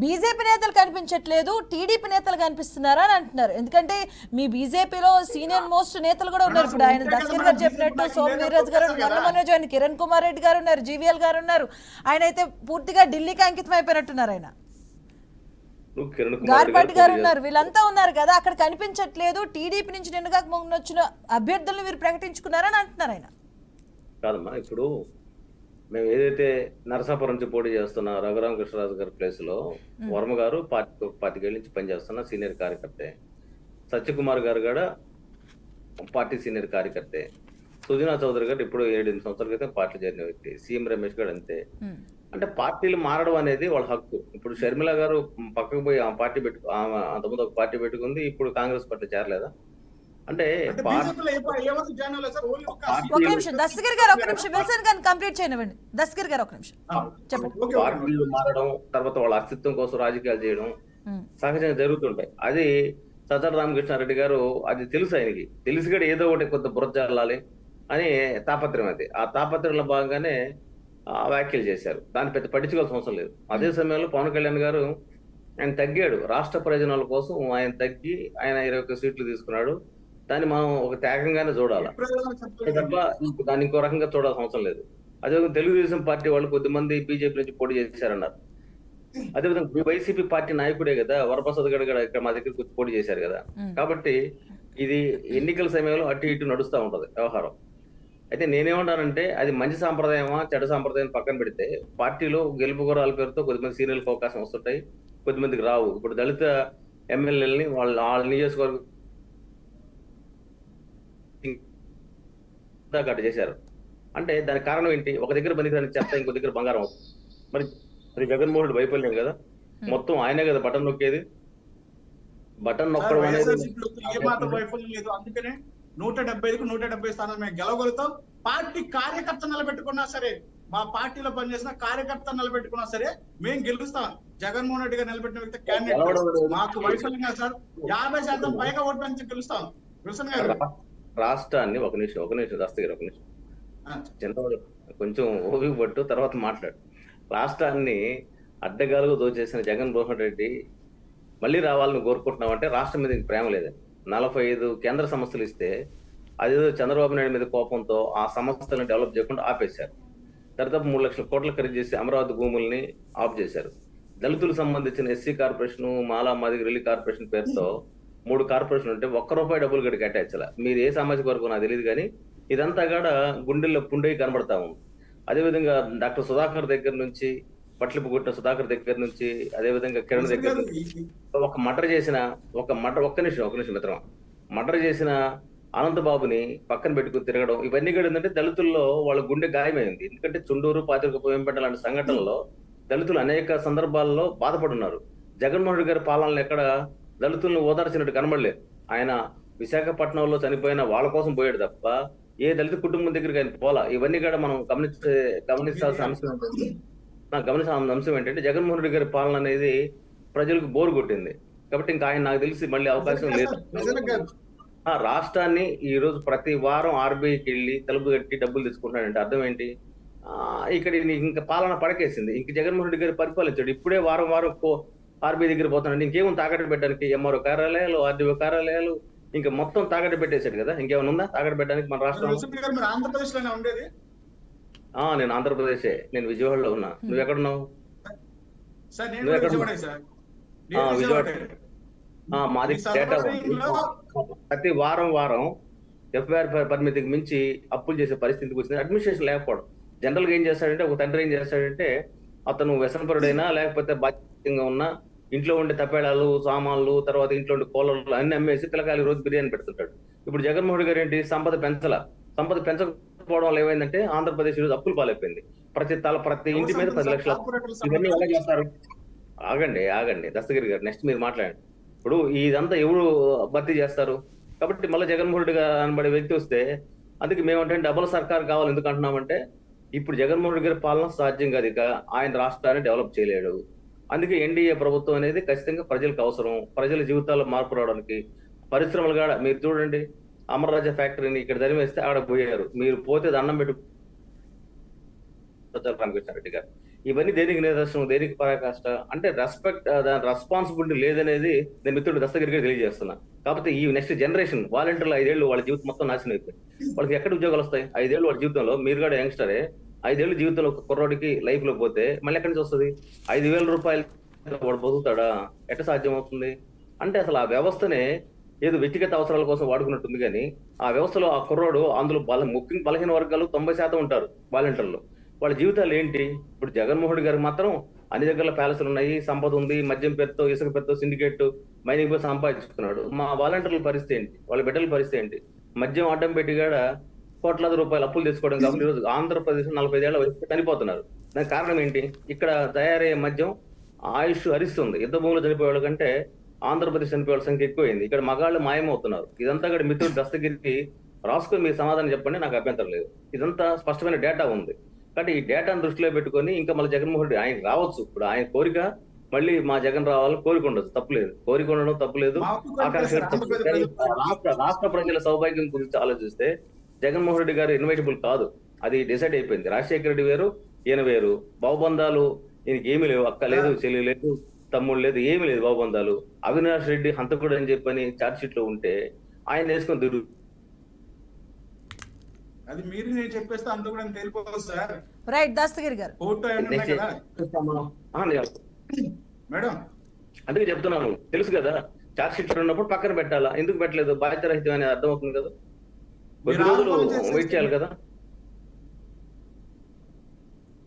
బీజేపీ నేతలు కనిపించట్లేదు, టీడీపీ నేతలు కనిపిస్తున్నారా అని అంటున్నారు. ఎందుకంటే మీ బీజేపీలో సీనియర్ మోస్ట్ నేతలు కూడా ఉన్నారు. ఇప్పుడు ఆయన దస్తగిరి గారు చెప్పినట్టు సోము వీర్రాజు గారు, మనోజ్ ఆయన కిరణ్ కుమార్ రెడ్డి గారు ఉన్నారు, జీవీఎల్ గారు ఉన్నారు. ఆయన అయితే పూర్తిగా ఢిల్లీకి అంకితం అయిపోయినట్టున్నారు. ఆయన గార్పాటి గారు ఉన్నారు, వీళ్ళంతా ఉన్నారు కదా, అక్కడ కనిపించట్లేదు. టీడీపీ నుంచి నిన్నగా వచ్చిన అభ్యర్థులను మీరు ప్రకటించుకున్నారని అంటున్నారు ఆయన. కాదమ్మా, ఇప్పుడు మేము ఏదైతే నరసాపురం నుంచి పోటీ చేస్తున్న రఘురామకృష్ణరాజు గారి ప్లేస్ లో వర్మ గారు 25 ఏళ్ళ నుంచి పనిచేస్తున్న సీనియర్ కార్యకర్తే, సత్యకుమార్ గారు కూడా పార్టీ సీనియర్ కార్యకర్తే, సుజనా చౌదరి గారు ఇప్పుడు 7-8 సంవత్సరాల క్రితం పార్టీ చేరిన వ్యక్తి, సీఎం రమేష్ గారు అంతే. అంటే పార్టీలు మారడం అనేది వాళ్ళ హక్కు. ఇప్పుడు షర్మిల గారు పక్కకు పోయి ఆ పార్టీ అంతకుముందు ఒక పార్టీ పెట్టుకుంది, ఇప్పుడు కాంగ్రెస్ పార్టీ చేరలేదా? అంటే ఒక నిమిషం దస్తగిరి గారు, ఒక నిమిషం విల్సన్ గారిని కంప్లీట్ చేయనివ్వండి. దస్తగిరి గారు ఒక నిమిషం చెప్పండి. పార్టీలు మారడం, తర్వాత వాళ్ళ అస్తిత్వం కోసం రాజకీయాలు చేయడం సహజంగా జరుగుతుంటాయి. అది సజ్జల రామకృష్ణారెడ్డి గారు అది తెలుసు, ఆయనకి తెలిసి కూడా ఏదో ఒకటి కొంత బురద జల్లాలి అని తాపత్రయం. అది ఆ తాపత్రయంలో భాగంగానే వ్యాఖ్యలు చేశారు. దాన్ని పెద్ద పట్టించుకోవాల్సిన అవసరం లేదు. అదే సమయంలో పవన్ కళ్యాణ్ గారు ఆయన తగ్గాడు, రాష్ట్ర ప్రయోజనాల కోసం ఆయన తగ్గి ఆయన 21 సీట్లు తీసుకున్నాడు. దాన్ని మనం ఒక త్యాగంగానే చూడాలి తప్ప దాన్ని ఇంకో రకంగా చూడాల్సిన అవసరం లేదు. అదేవిధంగా తెలుగుదేశం పార్టీ వాళ్ళు కొద్దిమంది బీజేపీ నుంచి పోటీ చేశారన్నారు. అదేవిధంగా వైసీపీ పార్టీ నాయకుడే కదా వరప్రసాద్ గారు కూడా ఇక్కడ మా దగ్గర పోటీ చేశారు కదా. కాబట్టి ఇది ఎన్నికల సమయంలో అటు ఇటు నడుస్తూ ఉంటది వ్యవహారం. అయితే నేనేమంటానంటే అది మంచి సాంప్రదాయమా చెడు సాంప్రదాయం పక్కన పెడితే, పార్టీలో గెలుపు గుర్రాల పేరుతో కొద్దిమంది సీనియర్లకు అవకాశం వస్తుంటాయి, కొద్దిమందికి రావు. ఇప్పుడు దళిత ఎమ్మెల్యేలని వాళ్ళ నియోజకవర్గం కట్ చేశారు. అంటే దానికి కారణం ఏంటి? ఒక దగ్గర పనికిరాని చెత్త ఇంకో దగ్గర బంగారం అవుతుంది. మరి జగన్మోహన్ రెడ్డి వైఫల్యం కదా, మొత్తం ఆయనే కదా బటన్ నొక్కేది. బటన్ నొక్కడం అనేది ఏ మాత్రం వైఫల్యం లేదు. అందుకనే 175కు 170 స్థానాలు మేము గెలవగలుగుతాం. పార్టీ కార్యకర్త నిలబెట్టుకున్నా సరే, మా పార్టీలో పనిచేసిన కార్యకర్త నిలబెట్టుకున్నా సరే మేము గెలుస్తాం. జగన్మోహన్ రెడ్డి గారు నిలబెట్టిన వ్యక్తి క్యాండిడేట్. మాకు వైఫల్యం కాదు సార్, 50% పైగా ఓటు నుంచి గెలుస్తాం. విల్సన్ గారు రాష్ట్రాన్ని ఒక నిమిషం దస్తగిరి, ఒక నిమిషం చిన్న కొంచెం ఓపిక పట్టు, తర్వాత మాట్లాడు. రాష్ట్రాన్ని అడ్డగాలుగా దోచేసిన జగన్మోహన్ రెడ్డి మళ్ళీ రావాలని కోరుకుంటున్నామంటే రాష్ట్రం మీద ప్రేమ లేదని. 45 కేంద్ర సంస్థలు ఇస్తే అదేదో చంద్రబాబు నాయుడు మీద కోపంతో ఆ సంస్థలను డెవలప్ చేయకుండా ఆపేశారు. దాదాపు 3 లక్షల కోట్లు ఖరీదు చేసి అమరావతి భూముల్ని ఆఫ్ చేశారు. దళితులకు సంబంధించిన ఎస్సీ కార్పొరేషన్, మాలా మాదిగ రిలీ కార్పొరేషన్ పేరుతో 3 కార్పొరేషన్ ఉంటే ₹1 డబ్బులు గడి కట్టించాల. మీరు ఏ సామాజిక వర్గం నాకు తెలియదు కానీ ఇదంతా కూడా గుండెల్లో పుండై కనబడతా ఉంది. అదేవిధంగా డాక్టర్ సుధాకర్ దగ్గర నుంచి, పట్లిపు గుట్ట సుధాకర్ దగ్గర నుంచి, అదేవిధంగా కిరణ్ దగ్గర నుంచి ఒక్క నిమిషం మిత్రం, మర్డర్ చేసిన అనంతబాబుని పక్కన పెట్టుకుని తిరగడం, ఇవన్నీ కూడా ఏంటంటే దళితుల్లో వాళ్ళ గుండె గాయమైంది. ఎందుకంటే చుండూరు, పాతిక వేంపేట లాంటి సంఘటనల్లో దళితులు అనేక సందర్భాల్లో బాధపడున్నారు. జగన్మోహన్ రెడ్డి గారి పాలనలు ఎక్కడ దళితులను ఓదార్చినట్టు కనబడలేదు. ఆయన విశాఖపట్నంలో చనిపోయిన వాళ్ళ కోసం పోయాడు తప్ప ఏ దళిత కుటుంబం దగ్గరికి ఆయన పోలా. ఇవన్నీ కూడా మనం గమనించాల్సిన అంశం ఏంటంటే జగన్మోహన్ రెడ్డి గారి పాలన అనేది ప్రజలకు బోరు కొట్టింది. కాబట్టి ఇంకా ఆయన నాకు తెలిసి మళ్ళీ అవకాశం లేదు. రాష్ట్రాన్ని ఈ రోజు ప్రతి వారం ఆర్బీఐకి వెళ్ళి తలుపు కట్టి డబ్బులు తీసుకుంటాడంటే అర్థం ఏంటి? ఇక్కడ ఇంకా పాలన పడకేసింది. ఇంక జగన్మోహన్ రెడ్డి గారు పరిపాలించాడు. ఇప్పుడే వారం ఆర్బీఐ దగ్గర పోతున్నాడు. ఇంకేమో తాకట్టు పెట్టడానికి ఎంఆర్ఓ కార్యాలయాలు, ఆర్డీఓ కార్యాలయాలు ఇంకా మొత్తం తాకట్టు పెట్టేశాడు కదా. ఇంకేమైనా ఉందా తాకట్టు పెట్టడానికి మన రాష్ట్రంలో? ఆంధ్రప్రదేశ్ లోనే ఉండేది. నేను ఆంధ్రప్రదేశే, నేను విజయవాడలో ఉన్నా. నువ్వు ఎక్కడున్నావు? విజయవాడ. మాది డేటా ప్రతి వారం ఎఫ్ఐఆర్ పరిమితికి మించి అప్పులు చేసే పరిస్థితికి వచ్చింది. అడ్మినిస్ట్రేషన్ లేకపోవడం. జనరల్ గా ఏం చేస్తాడంటే, ఒక తండ్రి ఏం చేస్తాడంటే, అతను వ్యసనపరుడైనా లేకపోతే బాధ్యతంగా ఉన్నా ఇంట్లో ఉండే తప్పేళాలు, సామాన్లు, తర్వాత ఇంట్లో ఉండే కూలర్లు అన్ని అమ్మేసి పిల్లకాయలు రోజు బిర్యానీ పెడుతుంటాడు. ఇప్పుడు జగన్మోహన్ గారు ఏంటి, సంపద పెంచకపోవడం వల్ల ఏమైందంటే ఆంధ్రప్రదేశ్ ఈరోజు అప్పులు పాలైపోయింది. ప్రతి ఇంటి మీద 10 లక్షల. ఇవన్నీ ఎలా చేస్తారు? ఆగండి దస్తగిరి గారు, నెక్స్ట్ మీరు మాట్లాడండి. ఇప్పుడు ఇదంతా ఎవరు భర్తీ చేస్తారు? కాబట్టి మళ్ళీ జగన్మోహన్ రెడ్డి గారు అనబడే వ్యక్తి వస్తే, అందుకే మేమంటే డబుల్ సర్కార్ కావాలి. ఎందుకు అంటున్నామంటే ఇప్పుడు జగన్మోహన్ రెడ్డి గారి పాలన సాధ్యం కాదు, ఇక ఆయన రాష్ట్రాన్ని డెవలప్ చేయలేడు. అందుకే ఎన్డీఏ ప్రభుత్వం అనేది ఖచ్చితంగా ప్రజలకు అవసరం. ప్రజల జీవితాల్లో మార్పు రావడానికి పరిశ్రమలు కూడా మీరు చూడండి, అమరరాజా ఫ్యాక్టరీని ఇక్కడ తరిమేస్తే ఆడ పోయారు. మీరు పోతే దండం పెట్టు రామకృష్ణారెడ్డి గారు. ఇవన్నీ దేనికి నిదర్శనం, దేనికి పరాకాష్ట అంటే రెస్పాన్సిబిలిటీ లేదనేది నేను మిత్రుడు దస్తగిరి గారు తెలియజేస్తున్నా. కాకపోతే ఈ నెక్స్ట్ జనరేషన్ వాలంటీర్లు 5 ఏళ్ళు వాళ్ళ జీవితం మొత్తం నాశనం అయిపోయింది. వాళ్ళకి ఎక్కడ ఉద్యోగాలు వస్తాయి? 5 ఏళ్ళు వాళ్ళ జీవితంలో, మీరు కూడా యంగ్స్టరే, 5 ఏళ్ళు జీవితంలో ఒక కుర్రోడికి లైఫ్ లో పోతే మళ్ళీ ఎక్కడి నుంచి వస్తుంది? 5,000 రూపాయలు వాడు బతుకుతాడా? ఎట్ట సాధ్యం అవుతుంది? అంటే అసలు ఆ వ్యవస్థనే ఏదో వ్యక్తిగత అవసరాల కోసం వాడుకున్నట్టుంది. కానీ ఆ వ్యవస్థలో ఆ కుర్రోడు, అందులో ముఖ్యంగా బలహీన వర్గాలు 90% ఉంటారు వాలంటీర్లు. వాళ్ళ జీవితాలు ఏంటి? ఇప్పుడు జగన్మోహన్ రెడ్డి గారికి మాత్రం అన్ని దగ్గర ప్యాలెస్లు ఉన్నాయి, సంపద ఉంది, మద్యం పేరుతో, ఇసుక పేరుతో, సిండికేట్, మైనింగ్ పేరు సంపాదించుకున్నాడు. మా వాలంటీర్ల పరిస్థితి ఏంటి? వాళ్ళ బిడ్డల పరిస్థితి ఏంటి? మద్యం అడ్డం పెట్టి కూడా కోట్లాది రూపాయలు అప్పులు తెచ్చుకోవడం కాబట్టి ఈరోజు ఆంధ్రప్రదేశ్ 45 ఏళ్ల వయసు చనిపోతున్నారు. దానికి కారణం ఏంటి? ఇక్కడ తయారయ్యే మద్యం ఆయుష్ హరిస్తుంది. యుద్ధ భూములు చనిపోయే వాళ్ళ కంటే ఆంధ్రప్రదేశ్ చనిపోయే వాళ్ళ సంఖ్య ఎక్కువైంది. ఇక్కడ మగాళ్ళు మాయమవుతున్నారు. ఇదంతా కూడా మిత్రుడు దస్తగిరికి రాసుకొని మీరు సమాధానం చెప్పండి, నాకు అభ్యంతరం లేదు. ఇదంతా స్పష్టమైన డేటా ఉంది. కాబట్టి ఈ డేటాను దృష్టిలో పెట్టుకొని ఇంకా మళ్ళీ జగన్మోహన్ రెడ్డి ఆయన రావచ్చు. ఇప్పుడు ఆయన కోరిక మళ్ళీ మా జగన్ రావాలని కోరిక ఉండదు, తప్పులేదు. కోరిక ఉండడం తప్పులేదు, ఆకాంక్ష తప్పులేదు. రాష్ట్ర ప్రజల సౌభాగ్యం గురించి ఆలోచిస్తే జగన్మోహన్ రెడ్డి గారు ఇన్వైటబుల్ కాదు. అది డిసైడ్ అయిపోయింది. రాజశేఖర రెడ్డి వేరు, ఈయన వేరు. బాబుబంధాలు ఈయనకి ఏమీ లేవు. అక్క లేదు, చెల్లి లేదు, తమ్ముడు లేదు, ఏమీ లేదు బాబుబంధాలు. అవినాష్ రెడ్డి హంతకుడు అని చెప్పని ఛార్జ్ షీట్ లో ఉంటే ఆయన వేసుకొని తిరుగు. అది మీరు నేను చెప్పేస్తే అంత కూడా తెలిపోదు సార్. రైట్ దస్తగిరి గారు. ఫోటో మేడం అందుకే చెప్తున్నాను, తెలుసు కదా ఛార్జ్ షీట్ ఉన్నప్పుడు పక్కన పెట్టాలా, ఎందుకు పెట్టలేదు? బాధ్యత రహితం అనేది అర్థం అవుతుంది కదా. కొద్ది రోజులు వెయిట్ చేయాలి కదా.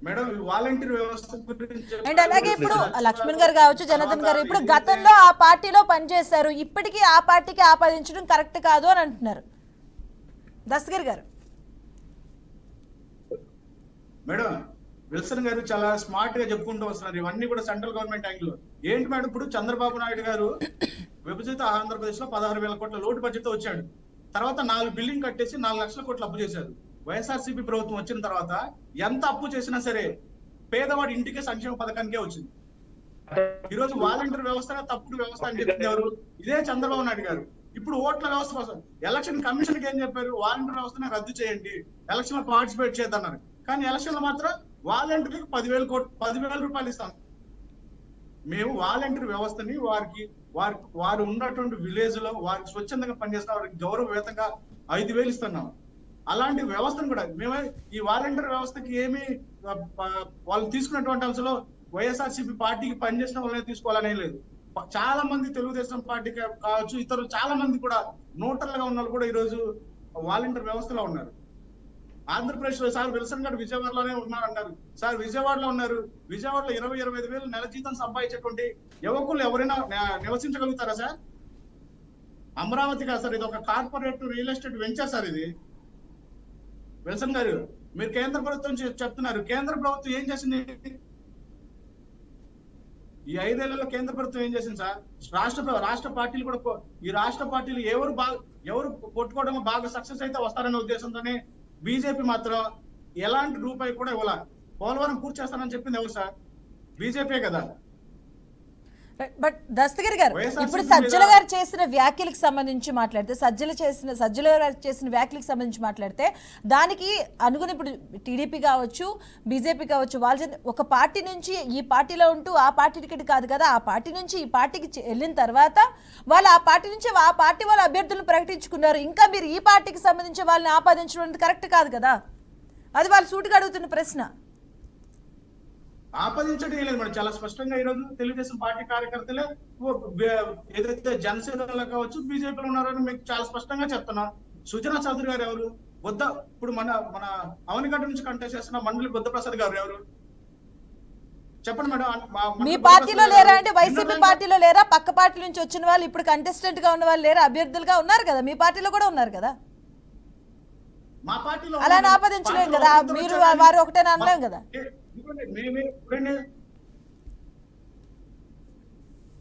మేడం ఈ వాలంటీర్ వ్యవస్థ గురించి అండ్ అలాగే ఇప్పుడు లక్ష్మణ్ గారు కావచ్చు, జనార్దన్ గారు ఇప్పుడు గతంలో ఆ పార్టీలో పనిచేశారు, ఇప్పటికీ ఆ పార్టీకి ఆపాదించడం కరెక్ట్ కాదు అని అంటున్నారు. దస్తగిరి గారు. మేడం విల్సన్ గారు చాలా స్మార్ట్ గా చెప్పుకుంటూ వస్తున్నారు. ఇవన్నీ కూడా సెంట్రల్ గవర్నమెంట్ యాంగిల్. ఏంటి మేడం, ఇప్పుడు చంద్రబాబు నాయుడు గారు విభజిత ఆంధ్రప్రదేశ్ లో 16,000 కోట్ల లోటు బడ్జెట్ వచ్చాడు. తర్వాత 4 బిల్డింగ్ కట్టేసి 4 లక్షల కోట్లు అప్పు చేశారు. వైఎస్ఆర్సీపీ ప్రభుత్వం వచ్చిన తర్వాత ఎంత అప్పు చేసినా సరే పేదవాడి ఇంటికే సంక్షేమ పథకానికే వచ్చింది. ఈ రోజు వాలంటీర్ వ్యవస్థ తప్పుడు వ్యవస్థ అని చెప్పింది ఎవరు? ఇదే చంద్రబాబు నాయుడు గారు. ఇప్పుడు ఓట్ల వ్యవస్థ కోసం ఎలక్షన్ కమిషన్ కి ఏం చెప్పారు? వాలంటీర్ వ్యవస్థను రద్దు చేయండి, ఎలక్షన్ లో పార్టిసిపేట్ చేద్దన్నారు. కానీ ఎలక్షన్ లో మాత్రం వాలంటీర్లకు 10,000 రూపాయలు ఇస్తాం. మేము వాలంటీర్ వ్యవస్థని వారు ఉన్నటువంటి విలేజ్ లో వారికి స్వచ్ఛందంగా పనిచేస్తున్న వారికి గౌరవవేతంగా 5,000 ఇస్తున్నాం. అలాంటి వ్యవస్థను కూడా మేమే ఈ వాలంటీర్ వ్యవస్థకి ఏమి వాళ్ళు తీసుకున్నటువంటి అంశంలో వైఎస్ఆర్సీపీ పార్టీకి పనిచేసిన వాళ్ళనే తీసుకోవాలనే లేదు. చాలా మంది తెలుగుదేశం పార్టీకి కావచ్చు, ఇతరులు చాలా మంది కూడా నోటర్లుగా ఉన్న వాళ్ళు కూడా ఈ రోజు వాలంటీర్ వ్యవస్థలో ఉన్నారు. ఆంధ్రప్రదేశ్ లో సార్ విల్సన్ గారు విజయవాడలోనే ఉన్నారంటారు. సార్ విజయవాడలో ఉన్నారు. విజయవాడలో 20-25 వేలు నెల జీతం సంపాదించేటువంటి యువకులు ఎవరైనా నివసించగలుగుతారా సార్? అమరావతి కాదు సార్, ఇది ఒక corporate real estate venture sir ఇది. విల్సన్ గారు మీరు కేంద్ర ప్రభుత్వం చెప్తున్నారు. కేంద్ర ప్రభుత్వం ఏం చేసింది? ఈ 5 ఏళ్లలో కేంద్ర ప్రభుత్వం ఏం చేసింది సార్? రాష్ట్ర పార్టీలు కూడా ఈ రాష్ట్ర పార్టీలు ఎవరు కొట్టుకోవడం బాగా సక్సెస్ అయితే వస్తారనే ఉద్దేశంతోనే బీజేపీ మాత్రం ఎలాంటి రూపాయి కూడా ఇవ్వాల. పోలవరం పూర్తి చేస్తానని చెప్పింది ఎవరు సార్? బీజేపీ కదా. బట్ దస్తగిరి గారు ఇప్పుడు సజ్జల గారు చేసిన వ్యాఖ్యలకు సంబంధించి మాట్లాడితే సజ్జల గారు చేసిన వ్యాఖ్యలకు సంబంధించి మాట్లాడితే దానికి అనుగుణ ఇప్పుడు టీడీపీ కావచ్చు, బీజేపీ కావచ్చు, వాళ్ళు ఒక పార్టీ నుంచి ఈ పార్టీలో ఉంటూ ఆ పార్టీ టికెట్ కాదు కదా, ఆ పార్టీ నుంచి ఈ పార్టీకి వెళ్ళిన తర్వాత వాళ్ళు ఆ పార్టీ నుంచి ఆ పార్టీ వాళ్ళ అభ్యర్థులను ప్రకటించుకున్నారు. ఇంకా మీరు ఈ పార్టీకి సంబంధించి వాళ్ళని ఆపాదించడం కరెక్ట్ కాదు కదా. అది వాళ్ళు సూటిగా అడుగుతున్న ప్రశ్న. ఆపాదించడం లేదు మేడం. చాలా స్పష్టంగా ఈ రోజు తెలుగుదేశం పార్టీ కార్యకర్తలే ఏదైతే జనసేనలో కావచ్చు, బీజేపీలో ఉన్నారని మీకు చాలా స్పష్టంగా చెప్తున్నారు. సుజనా చౌదరి గారు ఎవరు? ఇప్పుడు మన అవనిగడ్డ నుంచి కంటెస్ట్ చేస్తున్న మండలి బుద్ధప్రసాద్ గారు ఎవరు? చెప్పండి మేడం. మీ పార్టీలో లేరా అంటే? వైసీపీ పార్టీలో లేరా? పక్క పార్టీ నుంచి వచ్చిన వాళ్ళు ఇప్పుడు కంటెస్టెంట్ గా ఉన్న వాళ్ళు లేరా? అభ్యర్థులుగా ఉన్నారు కదా, మీ పార్టీలో కూడా ఉన్నారు కదా. మా పార్టీలో అలా ఆపాదించలేం కదా, మీరు వారు ఒకటేనా అనలేం కదా.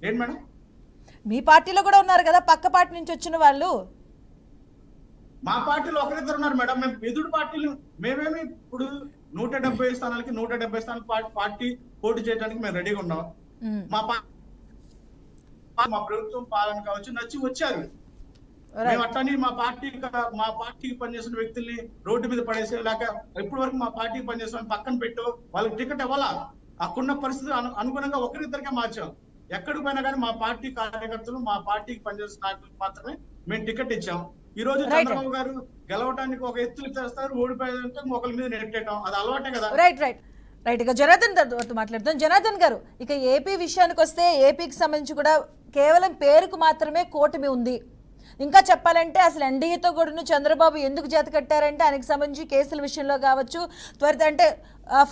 ఏంటి మేడం? మీ పార్టీలో కూడా ఉన్నారు కదా పక్క పార్టీ నుంచి వచ్చిన వాళ్ళు. మా పార్టీలో ఒకరిద్దరు ఉన్నారు మేడం. మేము ఎదురు పార్టీలు మేమేమి ఇప్పుడు 170 స్థానాలకి 170 స్థానాలు పార్టీ పోటీ చేయడానికి మేము రెడీగా ఉన్నాం. మా ప్రభుత్వం పాలన కావచ్చు నచ్చి వచ్చారు. మేము అట్టని మా పార్టీకి పనిచేసిన వ్యక్తుల్ని రోడ్డు మీద పడేసి లేక ఇప్పటి వరకు మా పార్టీకి పనిచేసిన పక్కన పెట్టు వాళ్ళకి టికెట్ ఇవ్వాలా? అక్కడున్న పరిస్థితి అనుగుణంగా ఒకరిద్దరికే మార్చాం. ఎక్కడికి పోయినా కానీ మా పార్టీ కార్యకర్తలు మా పార్టీకి పనిచేసిన నాయకులకు మాత్రమే మేము టికెట్ ఇచ్చాం. ఈ రోజు చంద్రబాబు గారు గెలవడానికి ఒక ఎత్తులు చేస్తారు, ఓడిపోయారంటే ఒకరి మీద నెట్టేయటం అది అలవాటే కదా. రైట్ ఇక జనార్దన్ గారితో మాట్లాడుతాం. జనార్దన్ గారు, ఇక ఏపీ విషయానికి వస్తే ఏపీకి సంబంధించి కూడా కేవలం పేరుకు మాత్రమే కూటమి ఉంది. ఇంకా చెప్పాలంటే అసలు ఎన్డీఏతో కూడా చంద్రబాబు ఎందుకు జత కట్టారంటే ఆయనకు సంబంధించి కేసుల విషయంలో కావచ్చు, అంటే